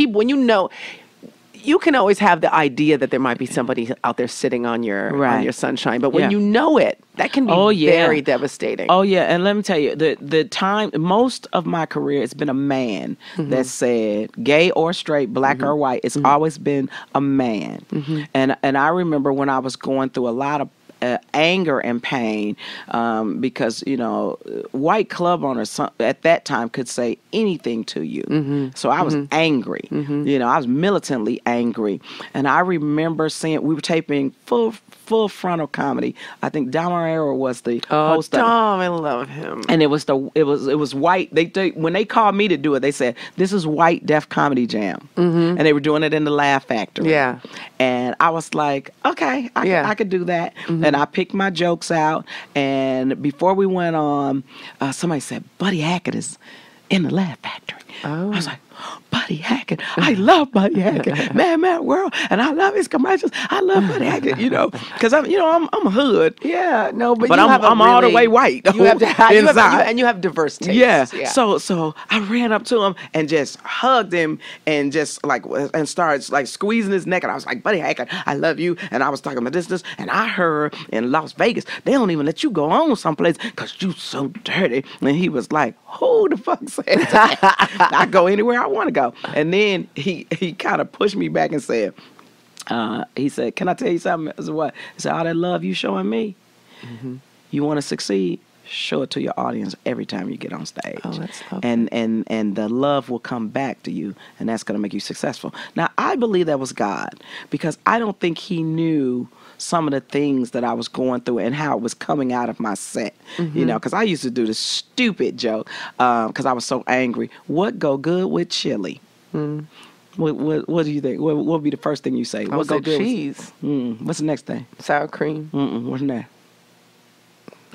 you can always have the idea that there might be somebody out there sitting on your sunshine, but when you know it, that can be very devastating. Oh yeah, and let me tell you, the time, most of my career, it's been a man that said, gay or straight, black or white, it's always been a man. And I remember when I was going through a lot of anger and pain, because white club owners at that time could say anything to you. So I was angry. I was militantly angry, and I remember seeing, we were taping full frontal comedy. I think Dom Herrera was the host. Dom, I love him. And it was white. They when they called me to do it, they said, this is White Deaf Comedy Jam, and they were doing it in the Laugh Factory. Yeah, and I was like, okay, I could do that. And I picked my jokes out, and before we went on, somebody said, Buddy Hackett is in the Laugh Factory. I was like, Buddy Hackett, I love Buddy Hackett, Man World, and I love his commercials. I love Buddy Hackett, because I'm a hood. Yeah, no, but I'm all the way white. You have inside, and you have diverse tastes. Yeah. So I ran up to him and just hugged him and just and started squeezing his neck, and I was like, Buddy Hackett, I love you. And I was talking about this, and I heard in Las Vegas they don't even let you go on someplace because you so dirty. And he was like, who the fuck said that? I go anywhere I want to go. And then he kind of pushed me back and said, he said, can I tell you something? I said, what? He said, all that love you showing me, you want to succeed, show it to your audience every time you get on stage. Oh, that's lovely. And the love will come back to you, and that's going to make you successful. Now, I believe that was God, because I don't think he knew some of the things that I was going through and how it was coming out of my set, because I used to do this stupid joke, because I was so angry. What go good with chili? What do you think? What would be the first thing you say? What go good? Cheese. What's the next thing? Sour cream. What's next?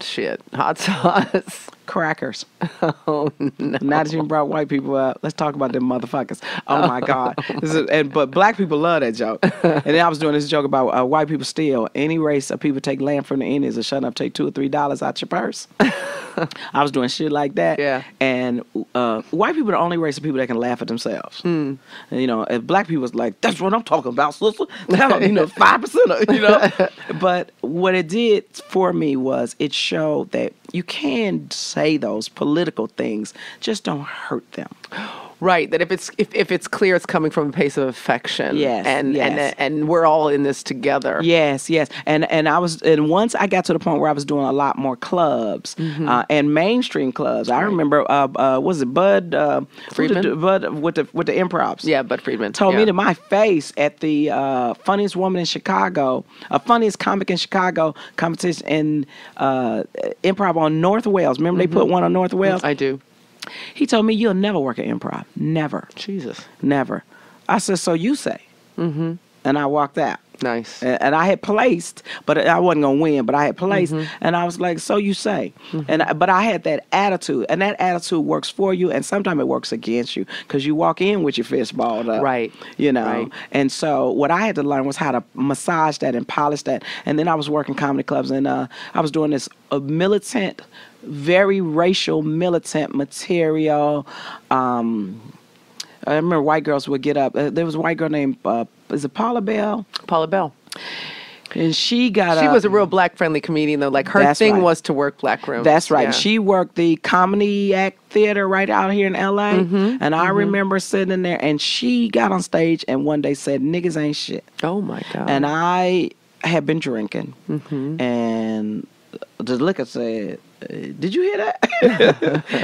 Shit, hot sauce. Crackers. Oh, no. Now that you brought white people up, let's talk about them motherfuckers. Oh, my God. But black people love that joke. And then I was doing this joke about white people steal. Any race of people take land from the Indians and shut up, take $2 or $3 out your purse. I was doing shit like that. Yeah. And white people are the only race of people that can laugh at themselves. And, if black people was like, that's what I'm talking about, sister. 5%, But what it did for me was it showed that you can say those political things, just don't hurt them. Right, that if it's clear, it's coming from a place of affection. Yes, and we're all in this together. Yes. And once I got to the point where I was doing a lot more clubs and mainstream clubs. I remember, was it Bud Friedman? Bud with the improvs? Yeah, Bud Friedman told me to my face at the funniest woman in Chicago, funniest comic in Chicago competition in improv on North Wales. Remember they put one on North Wales? I do. He told me, you'll never work at improv. Never. Jesus. Never. I said, so you say. Mm-hmm. And I walked out. Nice. And I had placed, but I wasn't going to win, but I had placed. And I was like, so you say. But I had that attitude. And that attitude works for you. And sometimes it works against you. Because you walk in with your fist balled up. Right. You know. Right. And so what I had to learn was how to massage that and polish that. And then I was working comedy clubs. And I was doing this militant, very racial militant material. I remember white girls would get up. There was a white girl named, is it Paula Bell? Paula Bell. And she got She was a real black friendly comedian though. Like her thing was to work black rooms. That's right. Yeah. She worked the Comedy Act Theater right out here in LA. And I remember sitting in there and she got on stage and one day said, niggas ain't shit. Oh my God. And I had been drinking. And the liquor said, did you hear that?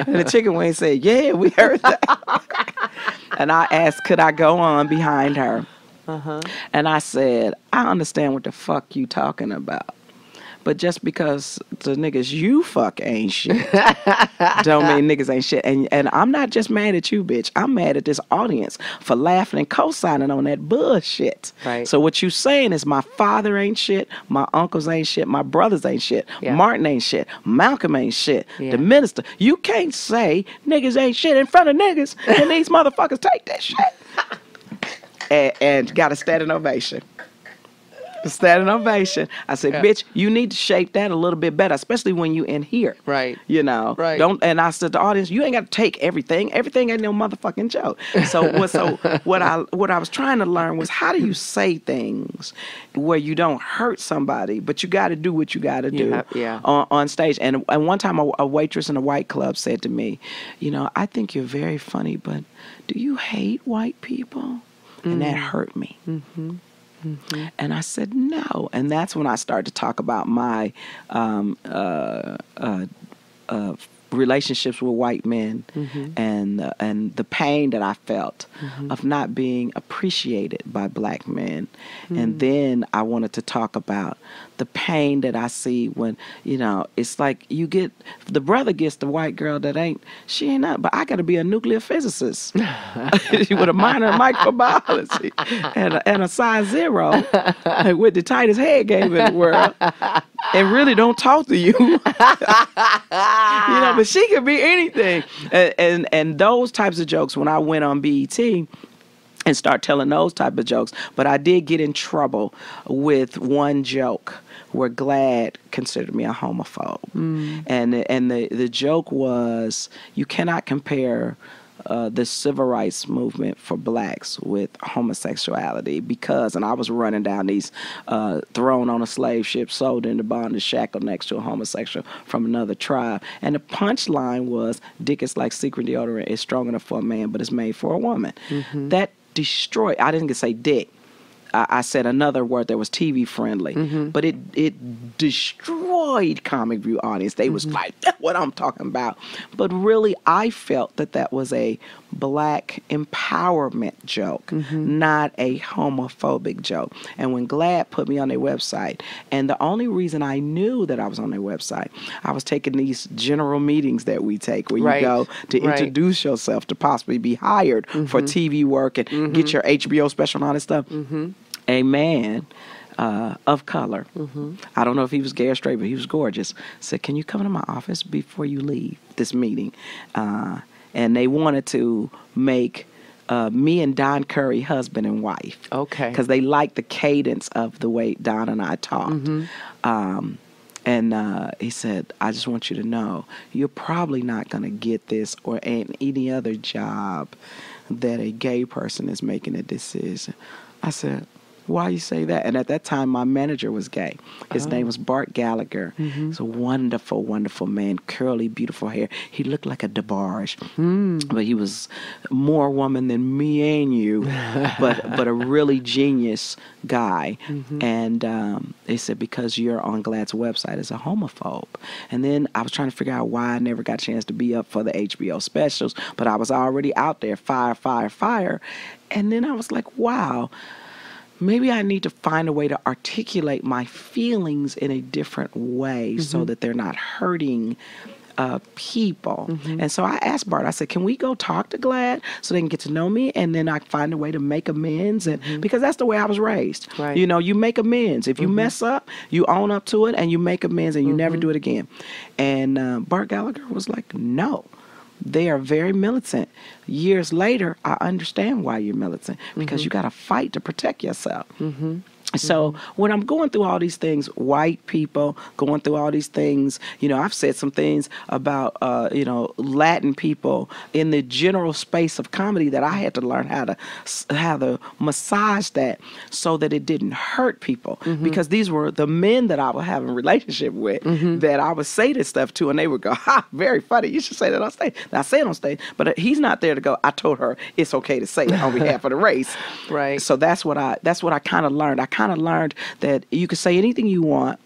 And the chicken wing said, yeah, we heard that. And I asked, could I go on behind her? And I said, I understand what the fuck you talking about. But just because the niggas you fuck ain't shit, don't mean niggas ain't shit. And I'm not just mad at you, bitch. I'm mad at this audience for laughing and co-signing on that bullshit. Right. So what you saying is my father ain't shit, my uncles ain't shit, my brothers ain't shit, Martin ain't shit, Malcolm ain't shit, the minister. You can't say niggas ain't shit in front of niggas and these motherfuckers take that shit. And got a standing ovation. Standing ovation. I said, bitch, you need to shape that a little bit better, especially when you in here. Right. You know. Right. And I said to the audience, you ain't got to take everything. Everything ain't no motherfucking joke. So what I was trying to learn was how do you say things where you don't hurt somebody, but you got to do what you got to do on stage. And one time a waitress in a white club said to me, you know, I think you're very funny, but do you hate white people? And that hurt me. And I said, no. And that's when I started to talk about my relationships with white men and the pain that I felt of not being appreciated by black men. And then I wanted to talk about the pain that I see when, you know, it's like you get, the brother gets the white girl that she ain't not, but I got to be a nuclear physicist with a minor in microbiology and a size 0 with the tightest head game in the world and really don't talk to you. You know, but she could be anything. And those types of jokes, when I went on BET, and start telling those type of jokes. But I did get in trouble with one joke where Glad considered me a homophobe. And the joke was, you cannot compare the civil rights movement for blacks with homosexuality because, and I was running down these thrown on a slave ship, sold into bondage, shackled next to a homosexual from another tribe. And the punchline was, dick is like secret deodorant. It's strong enough for a man, but it's made for a woman. That destroyed, I didn't say dick. I said another word that was TV friendly, but it destroyed Comic View audience. They was like, that's what I'm talking about. But really, I felt that was a black empowerment joke, not a homophobic joke. And when Glad put me on their website, and the only reason I knew that I was on their website, I was taking these general meetings that we take where you go to introduce yourself to possibly be hired for TV work and get your HBO special and all this stuff. A man of color, I don't know if he was gay or straight, but he was gorgeous, said, can you come to my office before you leave this meeting? And they wanted to make me and Don Curry husband and wife. Okay. Because they liked the cadence of the way Don and I talked. And he said, I just want you to know, you're probably not going to get this or any other job that a gay person is making a decision. I said, Why you say that? And at that time, my manager was gay. His name was Bart Gallagher. He's a wonderful, wonderful man, curly, beautiful hair. He looked like a DeBarge, but he was more woman than me and you, but a really genius guy. And they said, because you're on Glad's website as a homophobe. And then I was trying to figure out why I never got a chance to be up for the HBO specials, but I was already out there, fire, fire, fire. And then I was like, wow, maybe I need to find a way to articulate my feelings in a different way so that they're not hurting people. And so I asked Bart, I said, can we go talk to Glad so they can get to know me, and then I find a way to make amends? And because that's the way I was raised. Right. You know, you make amends. If you mess up, you own up to it and you make amends and you never do it again. And Bart Gallagher was like, no. They are very militant. Years later, I understand why you're militant, because you got to fight to protect yourself. So when I'm going through all these things, white people going through all these things, you know, I've said some things about, you know, Latin people in the general space of comedy that I had to learn how to massage that so that it didn't hurt people, because these were the men that I was having a relationship with that I would say this stuff to, and they would go, ha, very funny. You should say that on stage. And I say it on stage, but he's not there to go, I told her it's okay to say it on behalf of the race. Right. So that's what I kind of learned. I kind of learned that you can say anything you want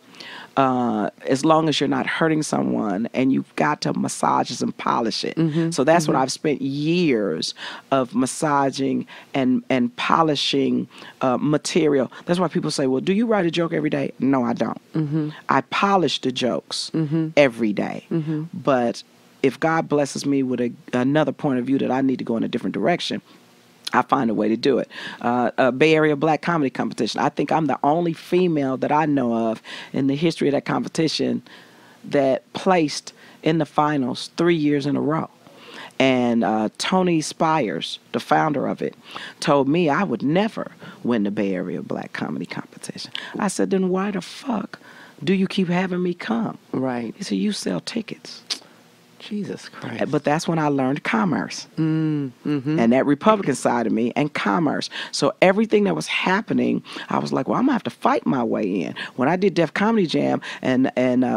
as long as you're not hurting someone, and you've got to massage it and polish it. So that's what I've spent years of massaging and polishing material. That's why people say, well, do you write a joke every day? No, I don't. I polish the jokes every day. But if God blesses me with another point of view that I need to go in a different direction, I find a way to do it. A Bay Area Black Comedy Competition. I think I'm the only female that I know of in the history of that competition that placed in the finals 3 years in a row. And Tony Spires, the founder of it, told me I would never win the Bay Area Black Comedy Competition. I said, then why the fuck do you keep having me come? Right. He said, you sell tickets. Jesus Christ. But that's when I learned commerce and that Republican side of me and commerce. So everything that was happening, I was like, well, I'm going to have to fight my way in. When I did Def Comedy Jam and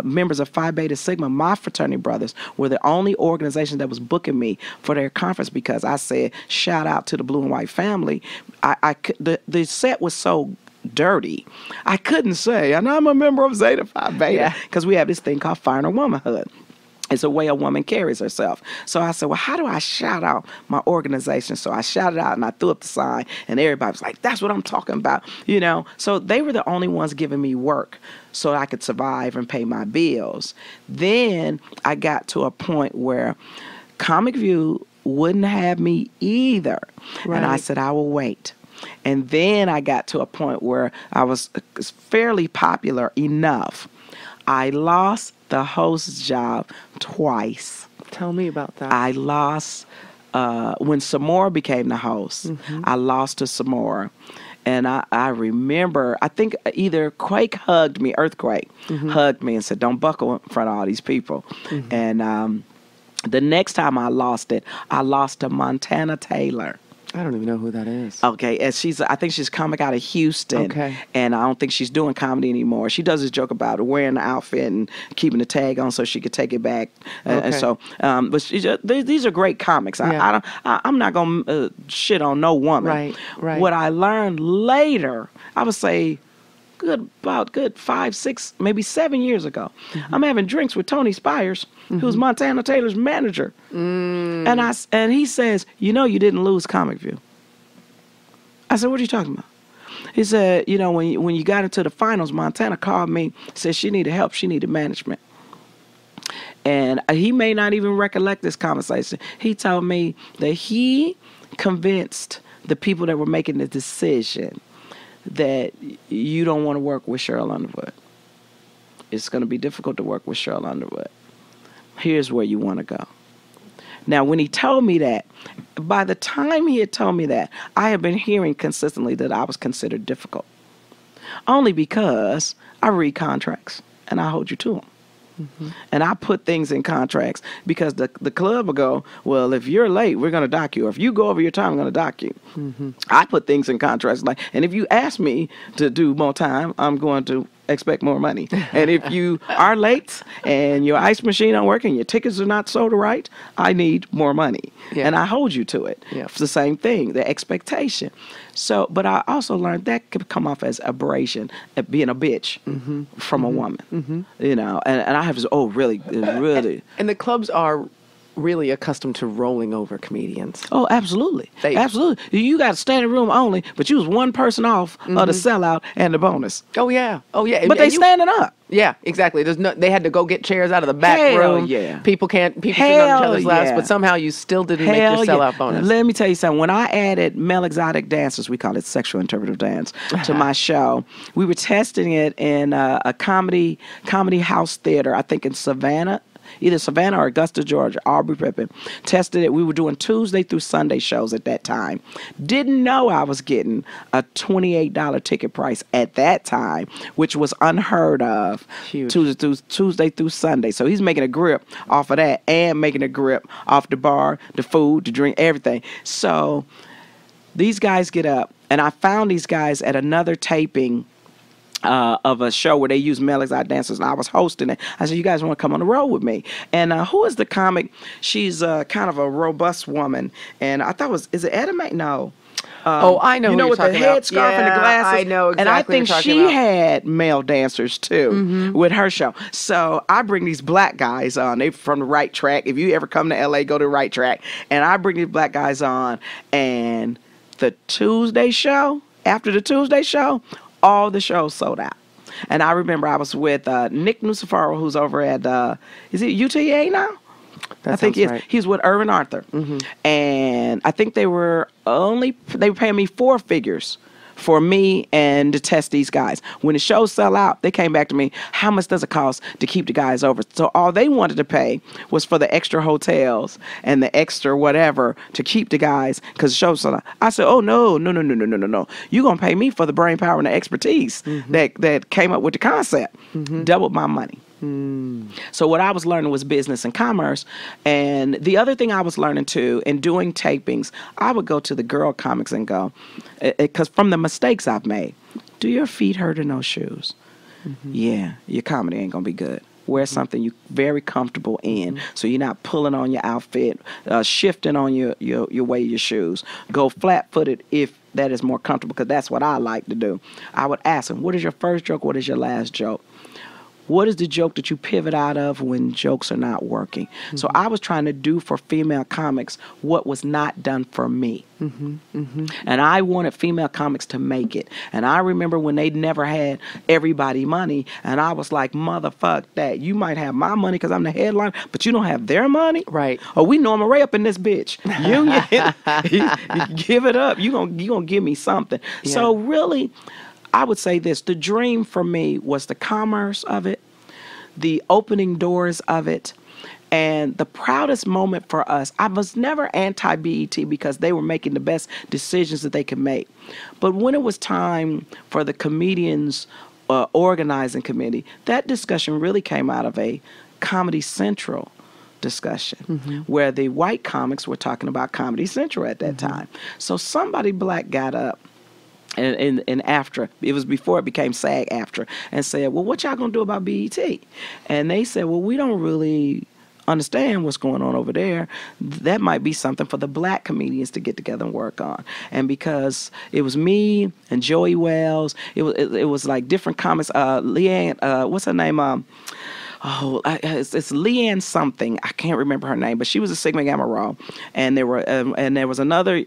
members of Phi Beta Sigma, my fraternity brothers, were the only organization that was booking me for their conference, because I said, shout out to the Blue and White family. The set was so dirty, I couldn't say, and I'm a member of Zeta Phi Beta, because we have this thing called Finer Womanhood. It's a way a woman carries herself. So I said, well, how do I shout out my organization? So I shouted out and I threw up the sign, and everybody was like, that's what I'm talking about, you know? So they were the only ones giving me work so I could survive and pay my bills. Then I got to a point where Comic View wouldn't have me either. Right. And I said, I will wait. And then I got to a point where I was fairly popular enough. I lost the host's job twice. Tell me about that. I lost when Samora became the host. I lost to Samora. And I remember, I think either Quake hugged me, Earthquake hugged me and said, don't buckle in front of all these people. And the next time I lost it, I lost to Montana Taylor. I don't even know who that is. Okay, and I think she's a comic out of Houston. Okay. And I don't think she's doing comedy anymore. She does this joke about wearing the outfit and keeping the tag on so she could take it back. Okay. And so, but these are great comics. Yeah. I'm not gonna shit on no woman. Right, right. What I learned later, I would say, about 5, 6, maybe 7 years ago, I'm having drinks with Tony Spires, who's Montana Taylor's manager. And he says, you know, you didn't lose Comic View. I said, what are you talking about? He said, you know, when you got into the finals, Montana called me, said she needed help, she needed management. And he may not even recollect this conversation. He told me that he convinced the people that were making the decision that you don't want to work with Sheryl Underwood. It's going to be difficult to work with Sheryl Underwood. Here's where you want to go. Now, when he told me that, by the time he had told me that, I had been hearing consistently that I was considered difficult. Only because I read contracts and I hold you to them. And I put things in contracts because the club will go, well, if you're late, we're going to dock you. Or if you go over your time, I'm going to dock you. I put things in contracts like, and if you ask me to do more time, I'm going to expect more money. And if you are late and your ice machine don't work and your tickets are not sold right, I need more money. Yeah. And I hold you to it. Yeah. It's the same thing, the expectation. So, but I also learned that could come off as aberration, being a bitch from a woman, you know, and I have to, really. And the clubs are really accustomed to rolling over comedians. Oh, absolutely. Absolutely. You got standing room only, but you was one person off of the sellout and the bonus. Oh, yeah. But they standing up. Yeah, exactly. They had to go get chairs out of the back room. Yeah. People sitting on each other's laps, but somehow you still didn't make your sellout bonus. Let me tell you something. When I added male exotic dancers, we call it sexual interpretive dance, to my show, we were testing it in a comedy house theater, I think in Savannah. Either Savannah or Augusta, Georgia, Aubrey Pippin. Tested it. We were doing Tuesday through Sunday shows at that time. Didn't know I was getting a $28 ticket price at that time, which was unheard of. Huge. Tuesday through Sunday. So he's making a grip off of that and making a grip off the bar, the food, the drink, everything. So these guys get up, and I found these guys at another taping of a show where they use male exotic dancers, and I was hosting it. I said, you guys want to come on the road with me? And who is the comic? She's kind of a robust woman, and I thought is it Edna May? No. I know. You know, with the headscarf and the glasses. I know exactly. And I think she had male dancers too with her show. So I bring these black guys on. They from the Right Track. If you ever come to LA, go to the Right Track. And I bring these black guys on, and the Tuesday show, after the Tuesday show, all the shows sold out. And I remember I was with Nick Nucifaro, who's over at, is it UTA now? I think he's with Irvin Arthur. And I think they were paying me 4 figures for me and to test these guys. When the shows sell out, they came back to me, how much does it cost to keep the guys over? So all they wanted to pay was for the extra hotels and the extra whatever to keep the guys, because the shows sold out. I said, oh, no. You're going to pay me for the brain power and the expertise that came up with the concept. Doubled my money. So what I was learning was business and commerce. And the other thing I was learning too, in doing tapings, I would go to the girl comics and go, because from the mistakes I've made, do your feet hurt in those shoes? Yeah, your comedy ain't going to be good. Wear something you're very comfortable in, so you're not pulling on your outfit, shifting on your way of your shoes. Go flat-footed if that is more comfortable, because that's what I like to do. I would ask them, what is your first joke? What is your last joke? What is the joke that you pivot out of when jokes are not working? So I was trying to do for female comics what was not done for me. And I wanted female comics to make it. And I remember when they never had everybody money, and I was like, motherfuck that. You might have my money because I'm the headline, but you don't have their money? Right. Oh, we Norman Ray up in this bitch. You give it up. You gonna give me something. Yeah. So really, I would say this, the dream for me was the commerce of it, the opening doors of it, and the proudest moment for us. I was never anti-BET because they were making the best decisions that they could make. But when it was time for the comedians organizing committee, that discussion really came out of a Comedy Central discussion where the white comics were talking about Comedy Central at that time. So somebody black got up and AFTRA, it was before it became SAG-AFTRA, and said, well, what y'all gonna do about BET? And they said, well, we don't really understand what's going on over there. That might be something for the black comedians to get together and work on. And because it was me and Joey Wells, it was like different comics. Leanne, what's her name? It's Leanne something. I can't remember her name, but she was a Sigma Gamma Rho, and there was another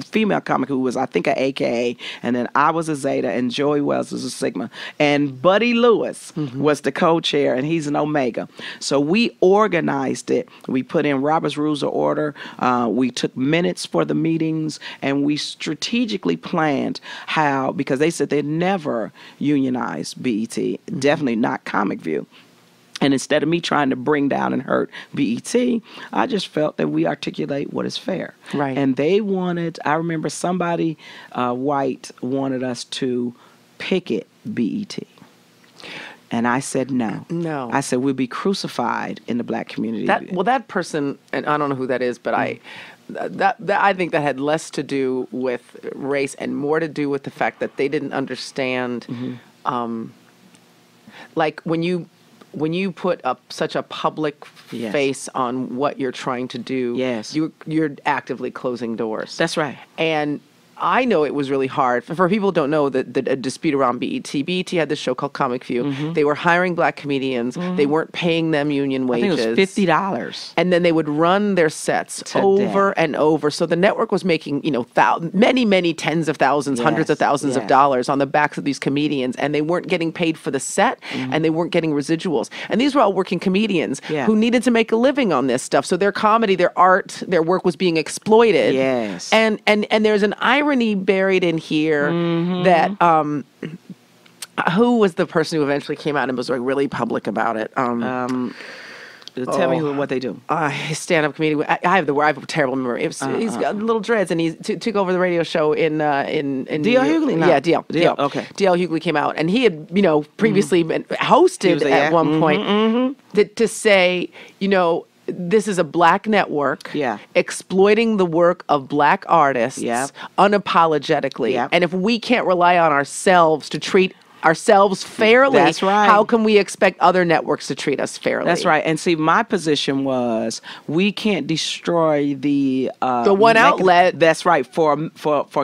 female comic who was, I think, a AKA, and then I was a Zeta, and Joey Wells was a Sigma, and Buddy Lewis was the co-chair, and he's an Omega. So we organized it. We put in Robert's Rules of Order. We took minutes for the meetings, and we strategically planned how, because they said they'd never unionize BET, definitely not Comic View. And instead of me trying to bring down and hurt BET, I just felt that we articulate what is fair. Right. And they wanted, I remember somebody white wanted us to picket BET. And I said no. No. I said we'll be crucified in the black community. That person, and I don't know who that is, but I think that had less to do with race and more to do with the fact that they didn't understand, like when you put up such a public face on what you're trying to do, you're actively closing doors. That's right. And I know it was really hard. For people who don't know, the dispute around BET. BET had this show called Comic View. They were hiring black comedians. They weren't paying them union wages. I think it was $50. And then they would run their sets over and over. So the network was making, many tens of thousands, hundreds of thousands of dollars on the backs of these comedians. And they weren't getting paid for the set, and they weren't getting residuals. And these were all working comedians who needed to make a living on this stuff. So their comedy, their art, their work was being exploited. Yes. And there's an irony buried in here that who was the person who eventually came out and was like really public about it? Tell me what they do. Stand-up comedian. I have a terrible memory. He's got little dreads, and he took over the radio show in D.L. Hughley. No. Yeah, D.L. Okay. D.L. Hughley came out, and he had previously been hosted at one point to say this is a black network exploiting the work of black artists unapologetically. And if we can't rely on ourselves to treat ourselves fairly, that's right. How can we expect other networks to treat us fairly? That's right. And see, my position was we can't destroy the one outlet. That's right, for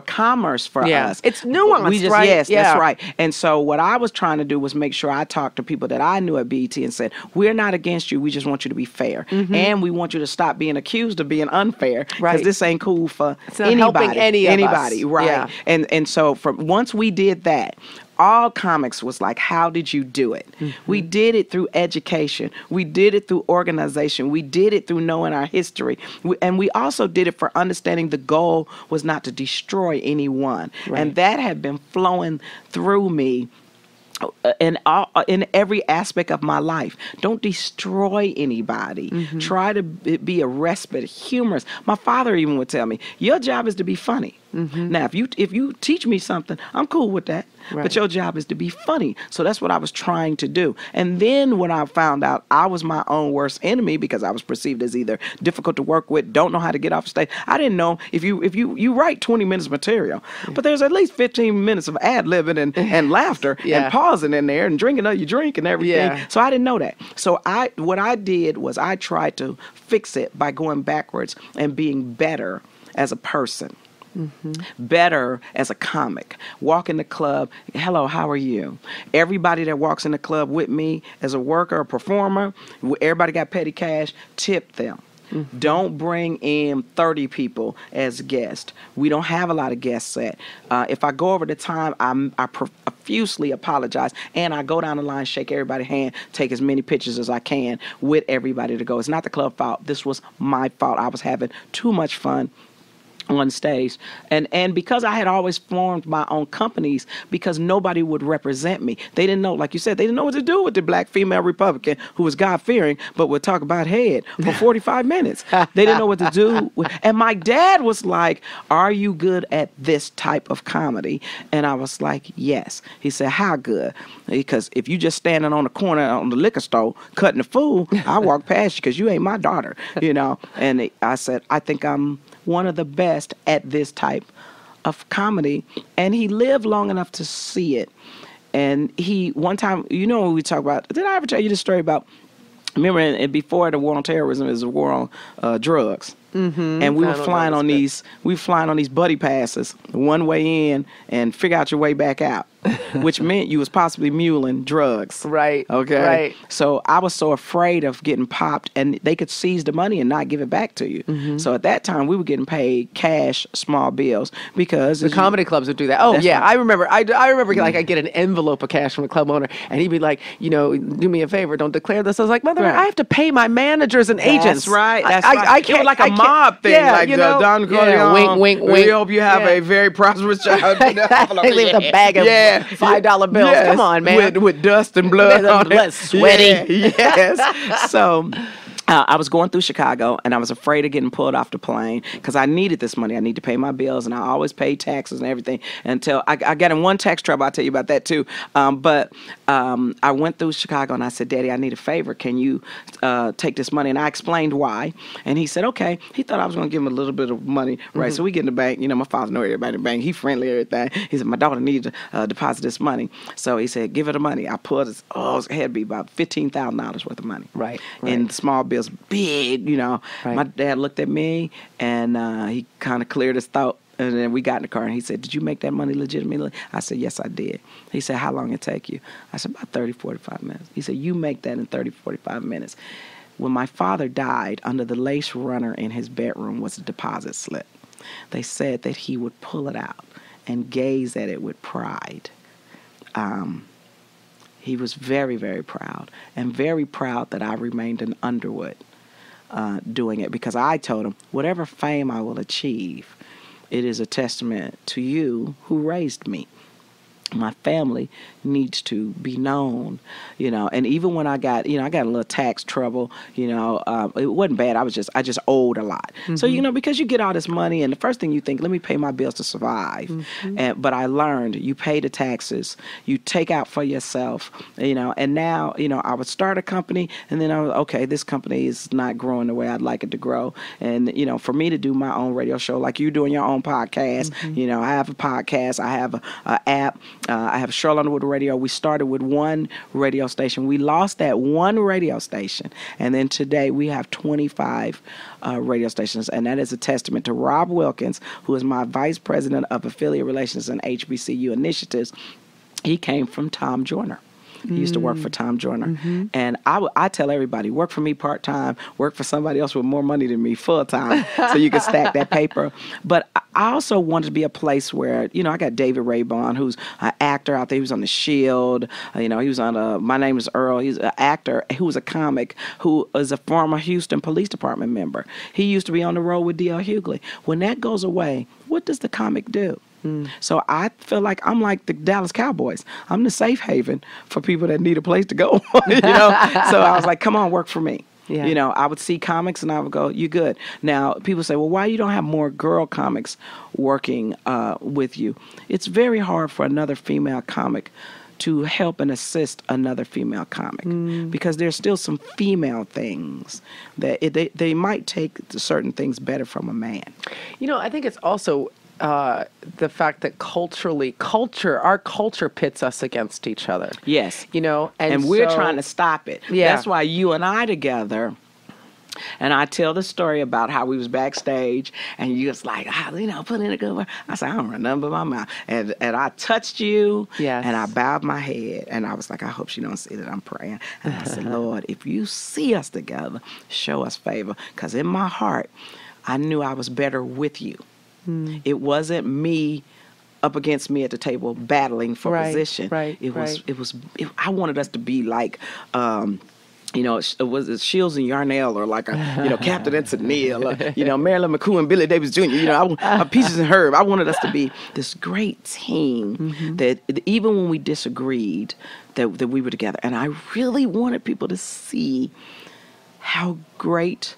commerce for us. It's nuanced, right? Yes, that's right. And so what I was trying to do was make sure I talked to people that I knew at BET and said, we're not against you. We just want you to be fair. And we want you to stop being accused of being unfair. Right. Because this ain't cool for anybody. Helping anybody, right? Yeah. And so once we did that, all comics was like, how did you do it? We did it through education. We did it through organization. We did it through knowing our history. And we also did it for understanding the goal was not to destroy anyone. Right. And that had been flowing through me in every aspect of my life. Don't destroy anybody. Try to be a respite, humorous. My father even would tell me, your job is to be funny. Now, if you teach me something, I'm cool with that. Right. But your job is to be funny. So that's what I was trying to do. And then when I found out I was my own worst enemy because I was perceived as either difficult to work with, don't know how to get off stage. I didn't know if you write 20 minutes of material, but there's at least 15 minutes of ad-libbing and laughter and pausing in there and drinking your drink and everything. So I didn't know that. So what I did was I tried to fix it by going backwards and being better as a person. Better as a comic. Walk in the club, hello, how are you? Everybody that walks in the club with me as a worker, a performer, everybody got petty cash, tip them. Don't bring in 30 people as guests. We don't have a lot of guests set. If I go over the time, I profusely apologize, and I go down the line, shake everybody's hand, take as many pictures as I can with everybody to go. It's not the club fault. This was my fault. I was having too much fun on stage. And because I had always formed my own companies, because nobody would represent me. They didn't know, like you said, they didn't know what to do with the black female Republican who was God-fearing, but would talk about head for 45 minutes. They didn't know what to do. And my dad was like, are you good at this type of comedy? And I was like, yes. He said, how good? Because if you just standing on the corner on the liquor store cutting the food, I walk past you because you ain't my daughter, And I said, I think I'm one of the best at this type of comedy. And he lived long enough to see it. And one time, when we talk about, did I ever tell you the story about, remember, before the war on terrorism is a war on drugs. And we were flying on these buddy passes, one way in and figure out your way back out, which meant you was possibly muling drugs. Right. Okay. Right. So I was so afraid of getting popped, and they could seize the money and not give it back to you. So at that time, we were getting paid cash, small bills, because the comedy clubs would do that. Oh yeah, right. I remember. Like I get an envelope of cash from the club owner, and he'd be like, do me a favor, don't declare this. I was like, mother, I have to pay my managers and agents. That's right. That's right. I can't. It was like a mob thing, like Don Corleone. Wink, wink, wink. We hope you have a very prosperous child. They leave with a bag of $5 bills. Come on, man. With dust and blood on it. Sweaty. Yes. So I was going through Chicago, and I was afraid of getting pulled off the plane because I needed this money. I need to pay my bills, and I always paid taxes and everything until I got in one tax trouble. I'll tell you about that too. But I went through Chicago, and I said, Daddy, I need a favor. Can you take this money? And I explained why. And he said, okay. He thought I was going to give him a little bit of money, right? Mm-hmm. So we get in the bank. You know, my father knows everybody in the bank. He friendly, everything. He said, my daughter needs to deposit this money. So he said, give her the money. I pulled it. It had to be about $15,000 worth of money. Right. And small bills, big, you know. Right. My dad looked at me, and he kind of cleared his thought. And then we got in the car, and he said, did you make that money legitimately? I said, yes, I did. He said, how long it take you? I said, about 30, 45 minutes. He said, you make that in 30, 45 minutes. When my father died, under the lace runner in his bedroom was a deposit slip. They said that he would pull it out and gaze at it with pride. He was very, very proud, and very proud that I remained in Underwood doing it, because I told him, whatever fame I will achieve, it is a testament to you who raised me. My family needs to be known, you know. And even when I got a little tax trouble, you know, it wasn't bad. I just owed a lot. Mm-hmm. So, you know, because you get all this money, and the first thing you think, let me pay my bills to survive. Mm-hmm. But I learned, you pay the taxes, you take out for yourself, you know. And now, you know, I would start a company, and then I was, okay, this company is not growing the way I'd like it to grow. And, you know, for me to do my own radio show, like you doing your own podcast, mm-hmm. you know, I have a podcast, I have an app. I have Sheryl Underwood Radio. We started with one radio station. We lost that one radio station. And then today we have 25 radio stations. And that is a testament to Rob Wilkins, who is my Vice President of Affiliate Relations and HBCU Initiatives. He came from Tom Joyner. He used to work for Tom Joyner. Mm-hmm. And I tell everybody, work for me part-time, work for somebody else with more money than me full-time, so you can stack that paper. But I also wanted to be a place where, you know, I got David Raybon, who's an actor out there. He was on The Shield. You know, he was on My Name is Earl. He's an actor who was a comic, who is a former Houston Police Department member. He used to be on the road with D.L. Hughley. When that goes away, what does the comic do? So I feel like I'm like the Dallas Cowboys. I'm the safe haven for people that need a place to go. You know, so I was like, come on, work for me. Yeah. You know, I would see comics and I would go, you good. Now, people say, well, why you don't have more girl comics working with you? It's very hard for another female comic to help and assist another female comic, because there's still some female things that they might take certain things better from a man. You know, I think it's also the fact that our culture pits us against each other. Yes. You know, and we're trying to stop it. Yeah. That's why you and I together, and I tell the story about how we was backstage, and you was like, you know, put in a good word. I said, I don't remember my mouth. And I touched you, yes. And I bowed my head, and I was like, I hope she don't see that I'm praying. And I said, Lord, if you see us together, show us favor. Because in my heart, I knew I was better with you. It wasn't me up against me at the table battling for position. Right. It was. I wanted us to be like, you know, it was Shields and Yarnell, or like Captain and Tennille, or Marilyn McCoo and Billy Davis Jr. You know, Peaches and Herb. I wanted us to be this great team that even when we disagreed, that we were together. And I really wanted people to see how great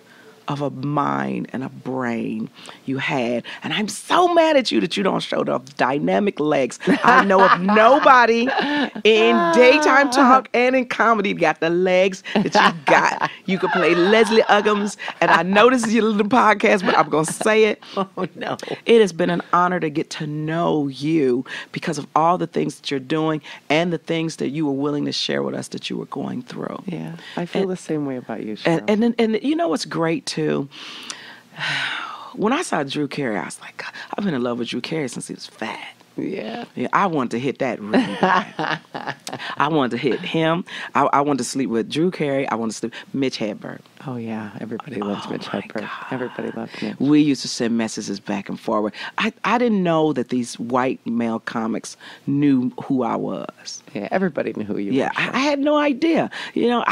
of a mind and a brain you had. And I'm so mad at you that you don't show the dynamic legs. I know of nobody in daytime talk and in comedy got the legs that you got. You could play Leslie Uggams, and I know this is your little podcast, but I'm going to say it. Oh, no. It has been an honor to get to know you because of all the things that you're doing and the things that you were willing to share with us that you were going through. Yeah, I feel the same way about you, Sheryl. And you know what's great, too? When I saw Drew Carey, I was like, God, I've been in love with Drew Carey since he was fat. Yeah. I wanted to hit that really bad. I wanted to hit him. I wanted to sleep with Drew Carey. I wanted to sleep with Mitch Hedberg. Oh, yeah. Everybody loves Mitch Hedberg. God. Everybody loved Mitch. We used to send messages back and forward. I didn't know that these white male comics knew who I was. Yeah, everybody knew who you were. Yeah, I had no idea. You know,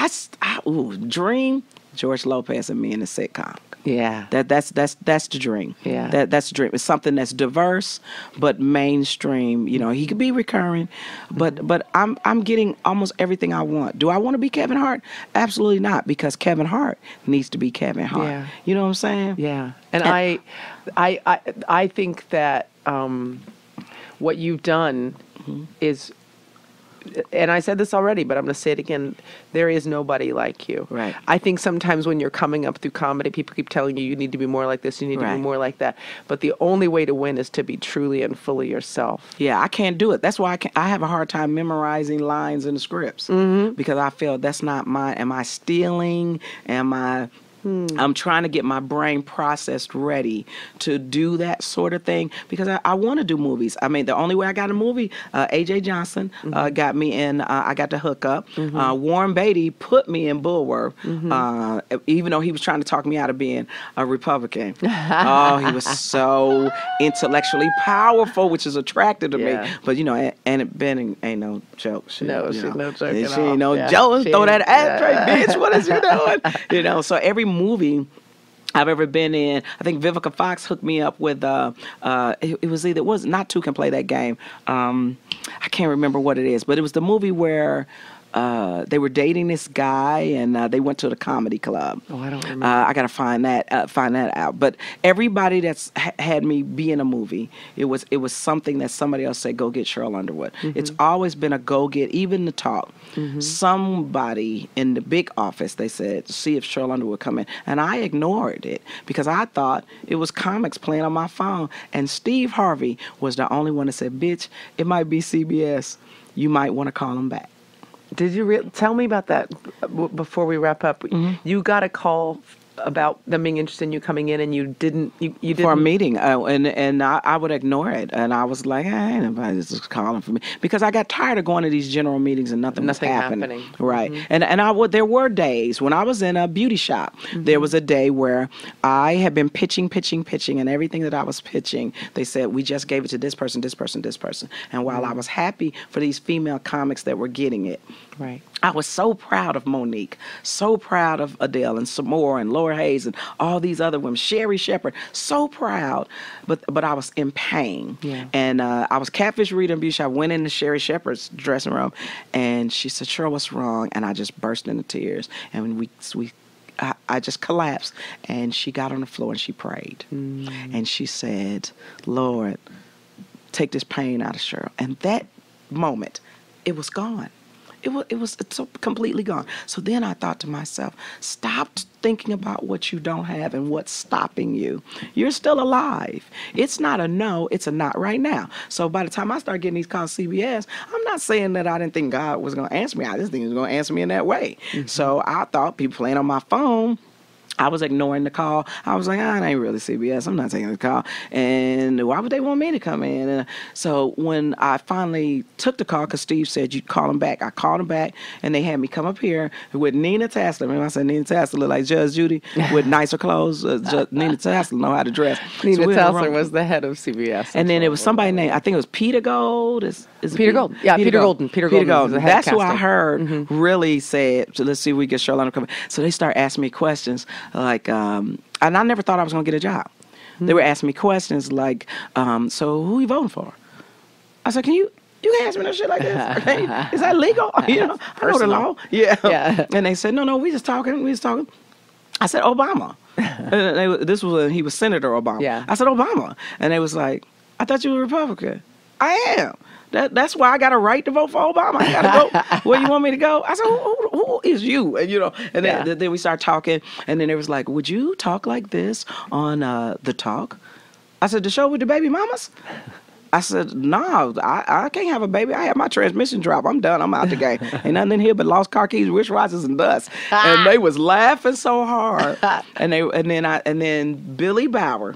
Dream, George Lopez and me in a sitcom. Yeah. That's the dream. Yeah. That's the dream. It's something that's diverse but mainstream. You know, he could be recurring, but I'm getting almost everything I want. Do I want to be Kevin Hart? Absolutely not, because Kevin Hart needs to be Kevin Hart. Yeah. You know what I'm saying? Yeah. And I think that what you've done is, and I said this already, but I'm going to say it again, there is nobody like you. Right. I think sometimes when you're coming up through comedy, people keep telling you need to be more like this, you need to be more like that. But the only way to win is to be truly and fully yourself. Yeah, I can't do it. That's why I have a hard time memorizing lines in the scripts, because I feel that's not mine. Am I stealing? Am I... I'm trying to get my brain processed ready to do that sort of thing, because I want to do movies. I mean, the only way I got a movie, A.J. Johnson got me in. I got to hook up. Warren Beatty put me in Bulworth, even though he was trying to talk me out of being a Republican. Oh, he was so intellectually powerful, which is attractive to me. But, you know, Annette Bening ain't no joke. She's no joke at all. She ain't no joke. Throw that ashtray, bitch. What is you doing? You know, so every movie I've ever been in, I think Vivica Fox hooked me up with it was not two can play that game. I can't remember what it is, but it was the movie where they were dating this guy, and they went to the comedy club. Oh, I don't remember. I gotta find that out. But everybody that's had me be in a movie, it was something that somebody else said, go get Sheryl Underwood. It's always been a go get, even the talk. Somebody in the big office, they said, see if Sheryl Underwood would come in, and I ignored it because I thought it was comics playing on my phone. And Steve Harvey was the only one that said, bitch, it might be CBS. You might want to call them back. Did you tell me about that before we wrap up? You got a call about them being interested in you coming in, and you didn't. You didn't for a meeting, and I would ignore it, and I was like, hey, nobody's just calling for me, because I got tired of going to these general meetings and nothing was happening. Right, and there were days when I was in a beauty shop. There was a day where I had been pitching, and everything that I was pitching, they said, we just gave it to this person, and while I was happy for these female comics that were getting it, right, I was so proud of Monique, so proud of Adele and Samora and Laura Hayes and all these other women, Sherry Shepherd, so proud, but I was in pain. Yeah. And I was catfish reading beauty shop. I went into Sherry Shepherd's dressing room, and she said, Sheryl, what's wrong? And I just burst into tears, and I just collapsed, and she got on the floor and she prayed. And she said, Lord, take this pain out of Sheryl. And that moment, it was gone. It's so completely gone. So then I thought to myself, stop thinking about what you don't have and what's stopping you. You're still alive. It's not a no, it's a not right now. So by the time I start getting these calls CBS, I'm not saying that I didn't think God was going to answer me. I just think he was going to answer me in that way. So I thought people playing on my phone, I was ignoring the call. I was like, it ain't really CBS. I'm not taking the call. And why would they want me to come in? And so when I finally took the call, because Steve said you'd call him back, I called him back, and they had me come up here with Nina Tassler. Remember I said Nina Tassler looked like Judge Judy with nicer clothes. Nina Tassler know how to dress. Nina Tassler was the head of CBS. And then it was somebody named, I think it was Peter Gold. Is Peter Gold. Yeah, Peter Golden. Peter Golden. That's who I heard really said, so let's see if we get Sheryl come in. So they start asking me questions like, and I never thought I was going to get a job. They were asking me questions like, so who you voting for? I said, you can ask me no shit like this. Okay? Is that legal? You know, I know the law. Yeah. And they said, no, we just talking. I said, Obama. And this was when he was Senator Obama. Yeah. I said, Obama. And they was like, I thought you were a Republican. I am. That's why I got a right to vote for Obama. I got to go where you want me to go. I said, who is you? And, and then we start talking. And then it was like, would you talk like this on The Talk? I said, the show with the baby mamas? I said, no, I can't have a baby. I have my transmission drop. I'm done. I'm out the game. Ain't nothing in here but lost car keys, wristwatches, and dust. And they was laughing so hard. And then Billy Bauer,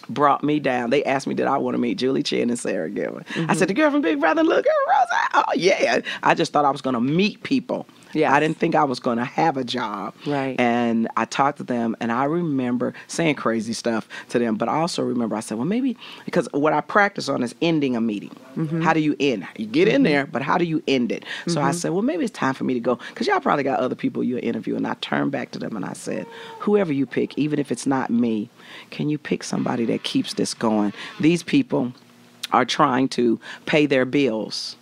brought me down. They asked me, did I want to meet Julie Chen and Sarah Gilbert? I said, the girl from Big Brother, little girl, Rosa. Oh, yeah. I just thought I was going to meet people. Yes. I didn't think I was going to have a job. Right. And I talked to them, and I remember saying crazy stuff to them. But I also remember I said, well, maybe, because what I practice on is ending a meeting. How do you end? You get in there, but how do you end it? So I said, well, maybe it's time for me to go, because y'all probably got other people you'll interview. And I turned back to them, and I said, whoever you pick, even if it's not me, can you pick somebody that keeps this going? These people are trying to pay their bills.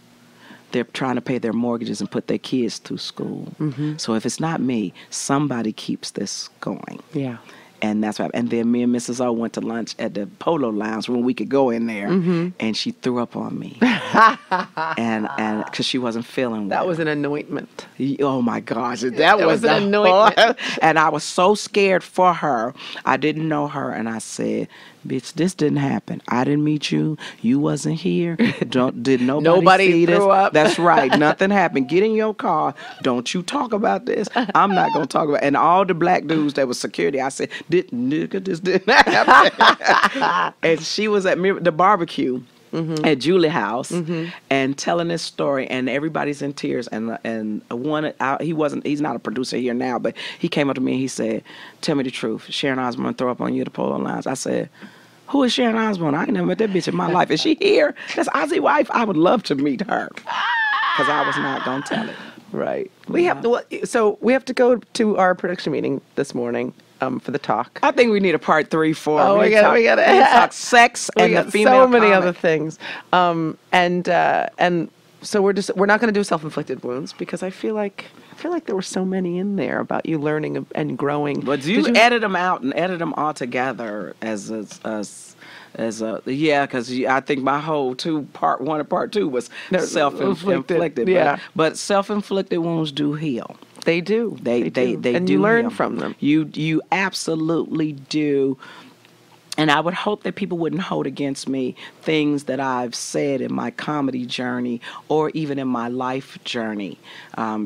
They're trying to pay their mortgages and put their kids through school. So if it's not me, somebody keeps this going. Yeah. And that's why. And then me and Mrs. O went to lunch at the Polo Lounge when we could go in there, and she threw up on me, and because she wasn't feeling well. That was an anointment. Oh my gosh, that was an anointment. And I was so scared for her. I didn't know her, and I said, bitch, this didn't happen. I didn't meet you. You wasn't here. Did nobody see this? Threw up. That's right. Nothing happened. Get in your car. Don't you talk about this. I'm not going to talk about it. And all the black dudes that was security, I said, nigga, this didn't happen. And she was at the barbecue. At Julie House, and telling this story, and everybody's in tears. And he's not a producer here now, but he came up to me and he said, "Tell me the truth. Sharon Osbourne throw up on you at the Polo Lounge." I said, "Who is Sharon Osbourne? I ain't never met that bitch in my life. Is she here? That's Ozzy's wife. I would love to meet her." Because I was not gonna tell it. Right. We have to go to our production meeting this morning. For the talk. I think we need a part 3, 4. Oh, we gotta talk sex and the female. So many comic. other things. And so we're not going to do self-inflicted wounds, because I feel like there were so many in there about you learning and growing. But you edit them out and edit them all together as because I think my whole part 1 and part 2 was self-inflicted. Yeah. But self-inflicted wounds do heal. They do. They and do you learn heal. from them. You absolutely do. And I would hope that people wouldn't hold against me things that I've said in my comedy journey or even in my life journey,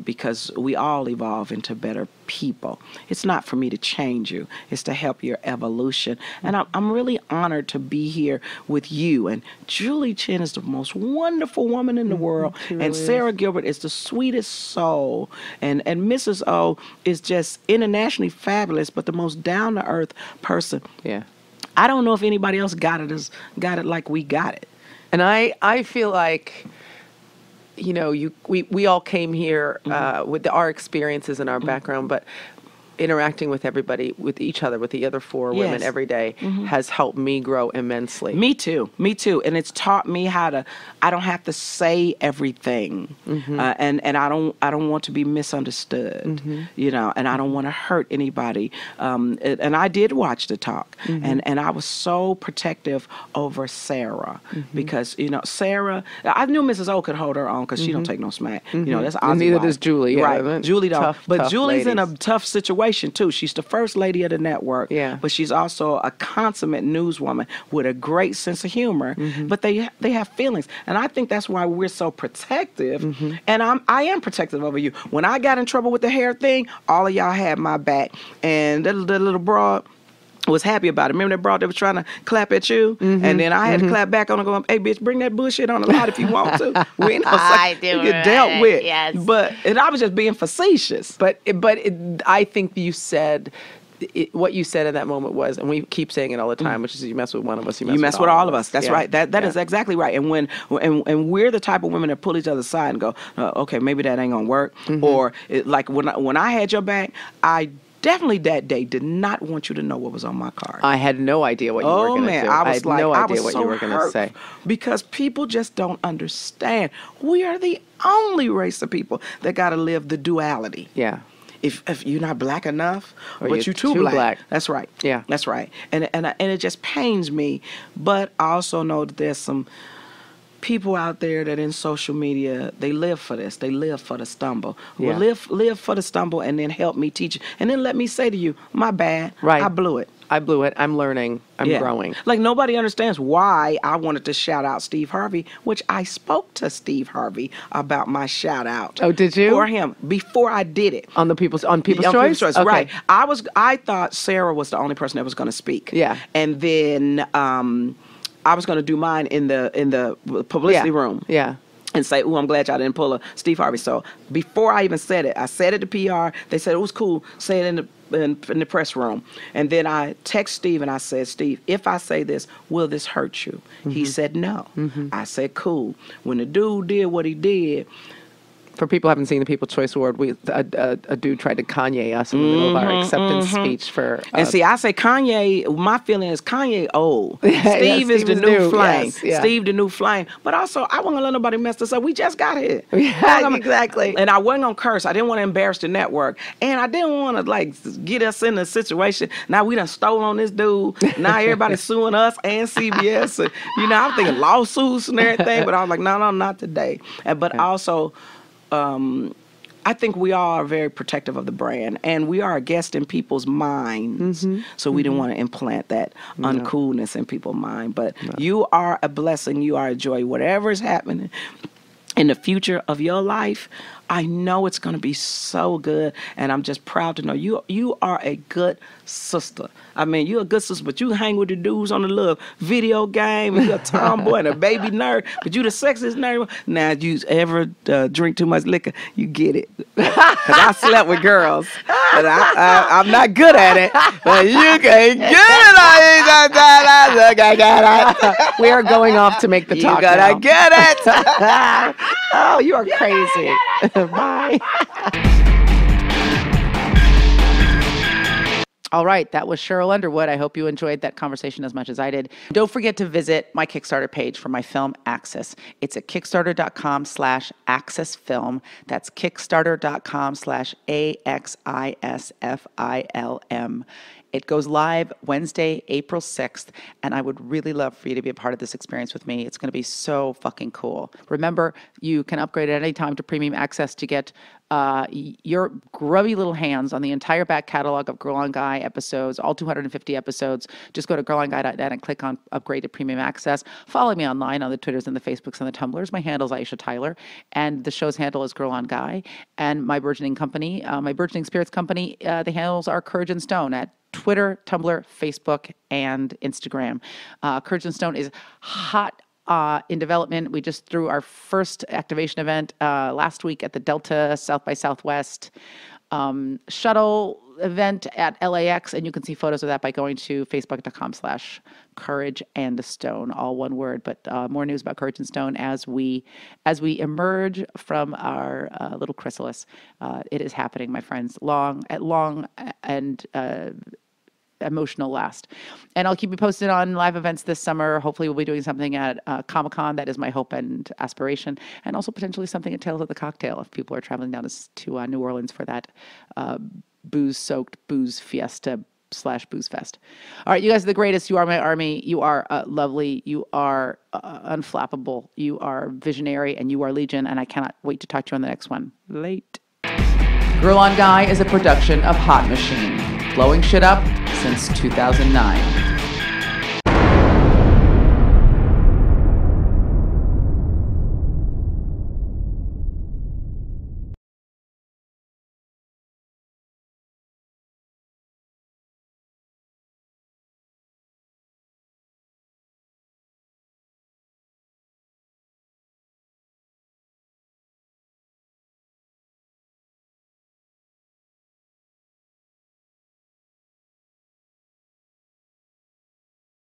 because we all evolve into better people. It's not for me to change you. It's to help your evolution. And I'm really honored to be here with you. And Julie Chen is the most wonderful woman in the world. Really and Sarah Gilbert is the sweetest soul. And Mrs. O is just internationally fabulous, but the most down-to-earth person. Yeah. I don't know if anybody else got it like we got it. And I feel like, we all came here with our experiences and our background, but interacting with everybody, with each other, with the other 4 women every day has helped me grow immensely. Me too. And it's taught me I don't have to say everything. And I don't want to be misunderstood, and I don't want to hurt anybody. And I did watch the talk, and I was so protective over Sarah because, Sarah, I knew Mrs. O could hold her own because she don't take no smack. That's Ozzy. Neither wife. does Julie. Yeah, right. Julie don't. But Julie's ladies. in a tough situation too. She's the first lady of the network, but she's also a consummate newswoman with a great sense of humor. But they have feelings, and I think that's why we're so protective. And I am protective over you. When I got in trouble with the hair thing, all of y'all had my back, and that little broad was happy about it. Remember that broad that was trying to clap at you? And then I had to clap back on her going, hey, bitch, bring that bullshit on a lot if you want to. We ain't no I do you get dealt with. Yes. But I was just being facetious. But I think you said... what you said in that moment was, and we keep saying it all the time, which is you mess with one of us, you mess with all of us. That's right. That is exactly right. And when we're the type of women that pull each other aside and go, okay, maybe that ain't gonna work, or like when I had your back, I definitely that day did not want you to know what was on my card. I had no idea what you were going to do. I had no idea what you were going to say. Because people just don't understand. We are the only race of people that got to live the duality. Yeah. If you're not black enough, or but you're too black. That's right. Yeah. That's right. And it just pains me. But I also know that there's some people out there that in social media, they live for this. They live for the stumble. Yeah. Well, live for the stumble and then help me teach it. And then let me say to you, my bad. Right. I blew it. I blew it. I'm learning. I'm growing. Like, nobody understands why I wanted to shout out Steve Harvey, which I spoke to Steve Harvey about my shout out. Oh, did you? For him before I did it. On People's Choice? Okay. Right. I thought Sarah was the only person that was going to speak. Yeah. And then I was going to do mine in the publicity room. Yeah. And say, "Ooh, I'm glad y'all didn't pull a Steve Harvey." So before I even said it, I said it to PR. They said it was cool. Say it in the press room. And then I text Steve and I said, "Steve, if I say this, will this hurt you?" He said no. I said, "Cool." When the dude did what he did. For people who haven't seen the People's Choice Award, a dude tried to Kanye us in the middle of our acceptance speech for. And see, I say Kanye. My feeling is Kanye old. Steve is the new flame. Yes, yeah. Steve the new flame. But also, I wasn't gonna let nobody mess this up. We just got here. Yeah, exactly. And I wasn't gonna curse. I didn't want to embarrass the network, and I didn't want to like get us in a situation. Now we done stole on this dude. Now everybody's suing us and CBS. And, I'm thinking lawsuits and everything. But I was like, no, not today. But also. I think we all are very protective of the brand, and we are a guest in people's minds. So we didn't want to implant that uncoolness in people's mind. But you are a blessing. You are a joy. Whatever is happening in the future of your life, I know it's going to be so good, and I'm just proud to know you are a good sister. I mean, you're a good sister, but you hang with the dudes on the little video game, and you're a tomboy and a baby nerd, but you the sexiest nerd. Now, if you ever drink too much liquor, you get it. Because I slept with girls, and I'm not good at it, but you can get it. We are going off to make the talk now. You gotta get it. Oh, you are crazy. Bye. All right, that was Sheryl Underwood. I hope you enjoyed that conversation as much as I did. Don't forget to visit my Kickstarter page for my film Axis. It's at kickstarter.com/axisfilm. That's kickstarter.com/AXISFILM. It goes live Wednesday, April 6th, and I would really love for you to be a part of this experience with me. It's going to be so fucking cool. Remember, you can upgrade at any time to premium access to get your grubby little hands on the entire back catalog of Girl on Guy episodes, all 250 episodes. Just go to girlonguy.net and click on Upgrade to Premium Access. Follow me online on the Twitters and the Facebooks and the Tumblrs. My handle is Aisha Tyler, and the show's handle is Girl on Guy. And my burgeoning company, my burgeoning spirits company, the handles are Courage and Stone at Twitter, Tumblr, Facebook, and Instagram. Courage and Stone is hot in development. We just threw our first activation event last week at the Delta South by Southwest shuttle event at LAX, and you can see photos of that by going to facebook.com/Courage and Stone, all one word. But more news about Courage and Stone as we emerge from our little chrysalis. It is happening, my friends. Long and emotional last. And I'll keep you posted on live events this summer. Hopefully we'll be doing something at Comic-Con. That is my hope and aspiration. And also potentially something at Tales of the Cocktail if people are traveling down to New Orleans for that booze-soaked booze fiesta / booze fest. All right, you guys are the greatest. You are my army. You are lovely. You are unflappable. You are visionary, and you are legion. And I cannot wait to talk to you on the next one. Late. Girl on Guy is a production of Hot Machine. Blowing shit up since 2009.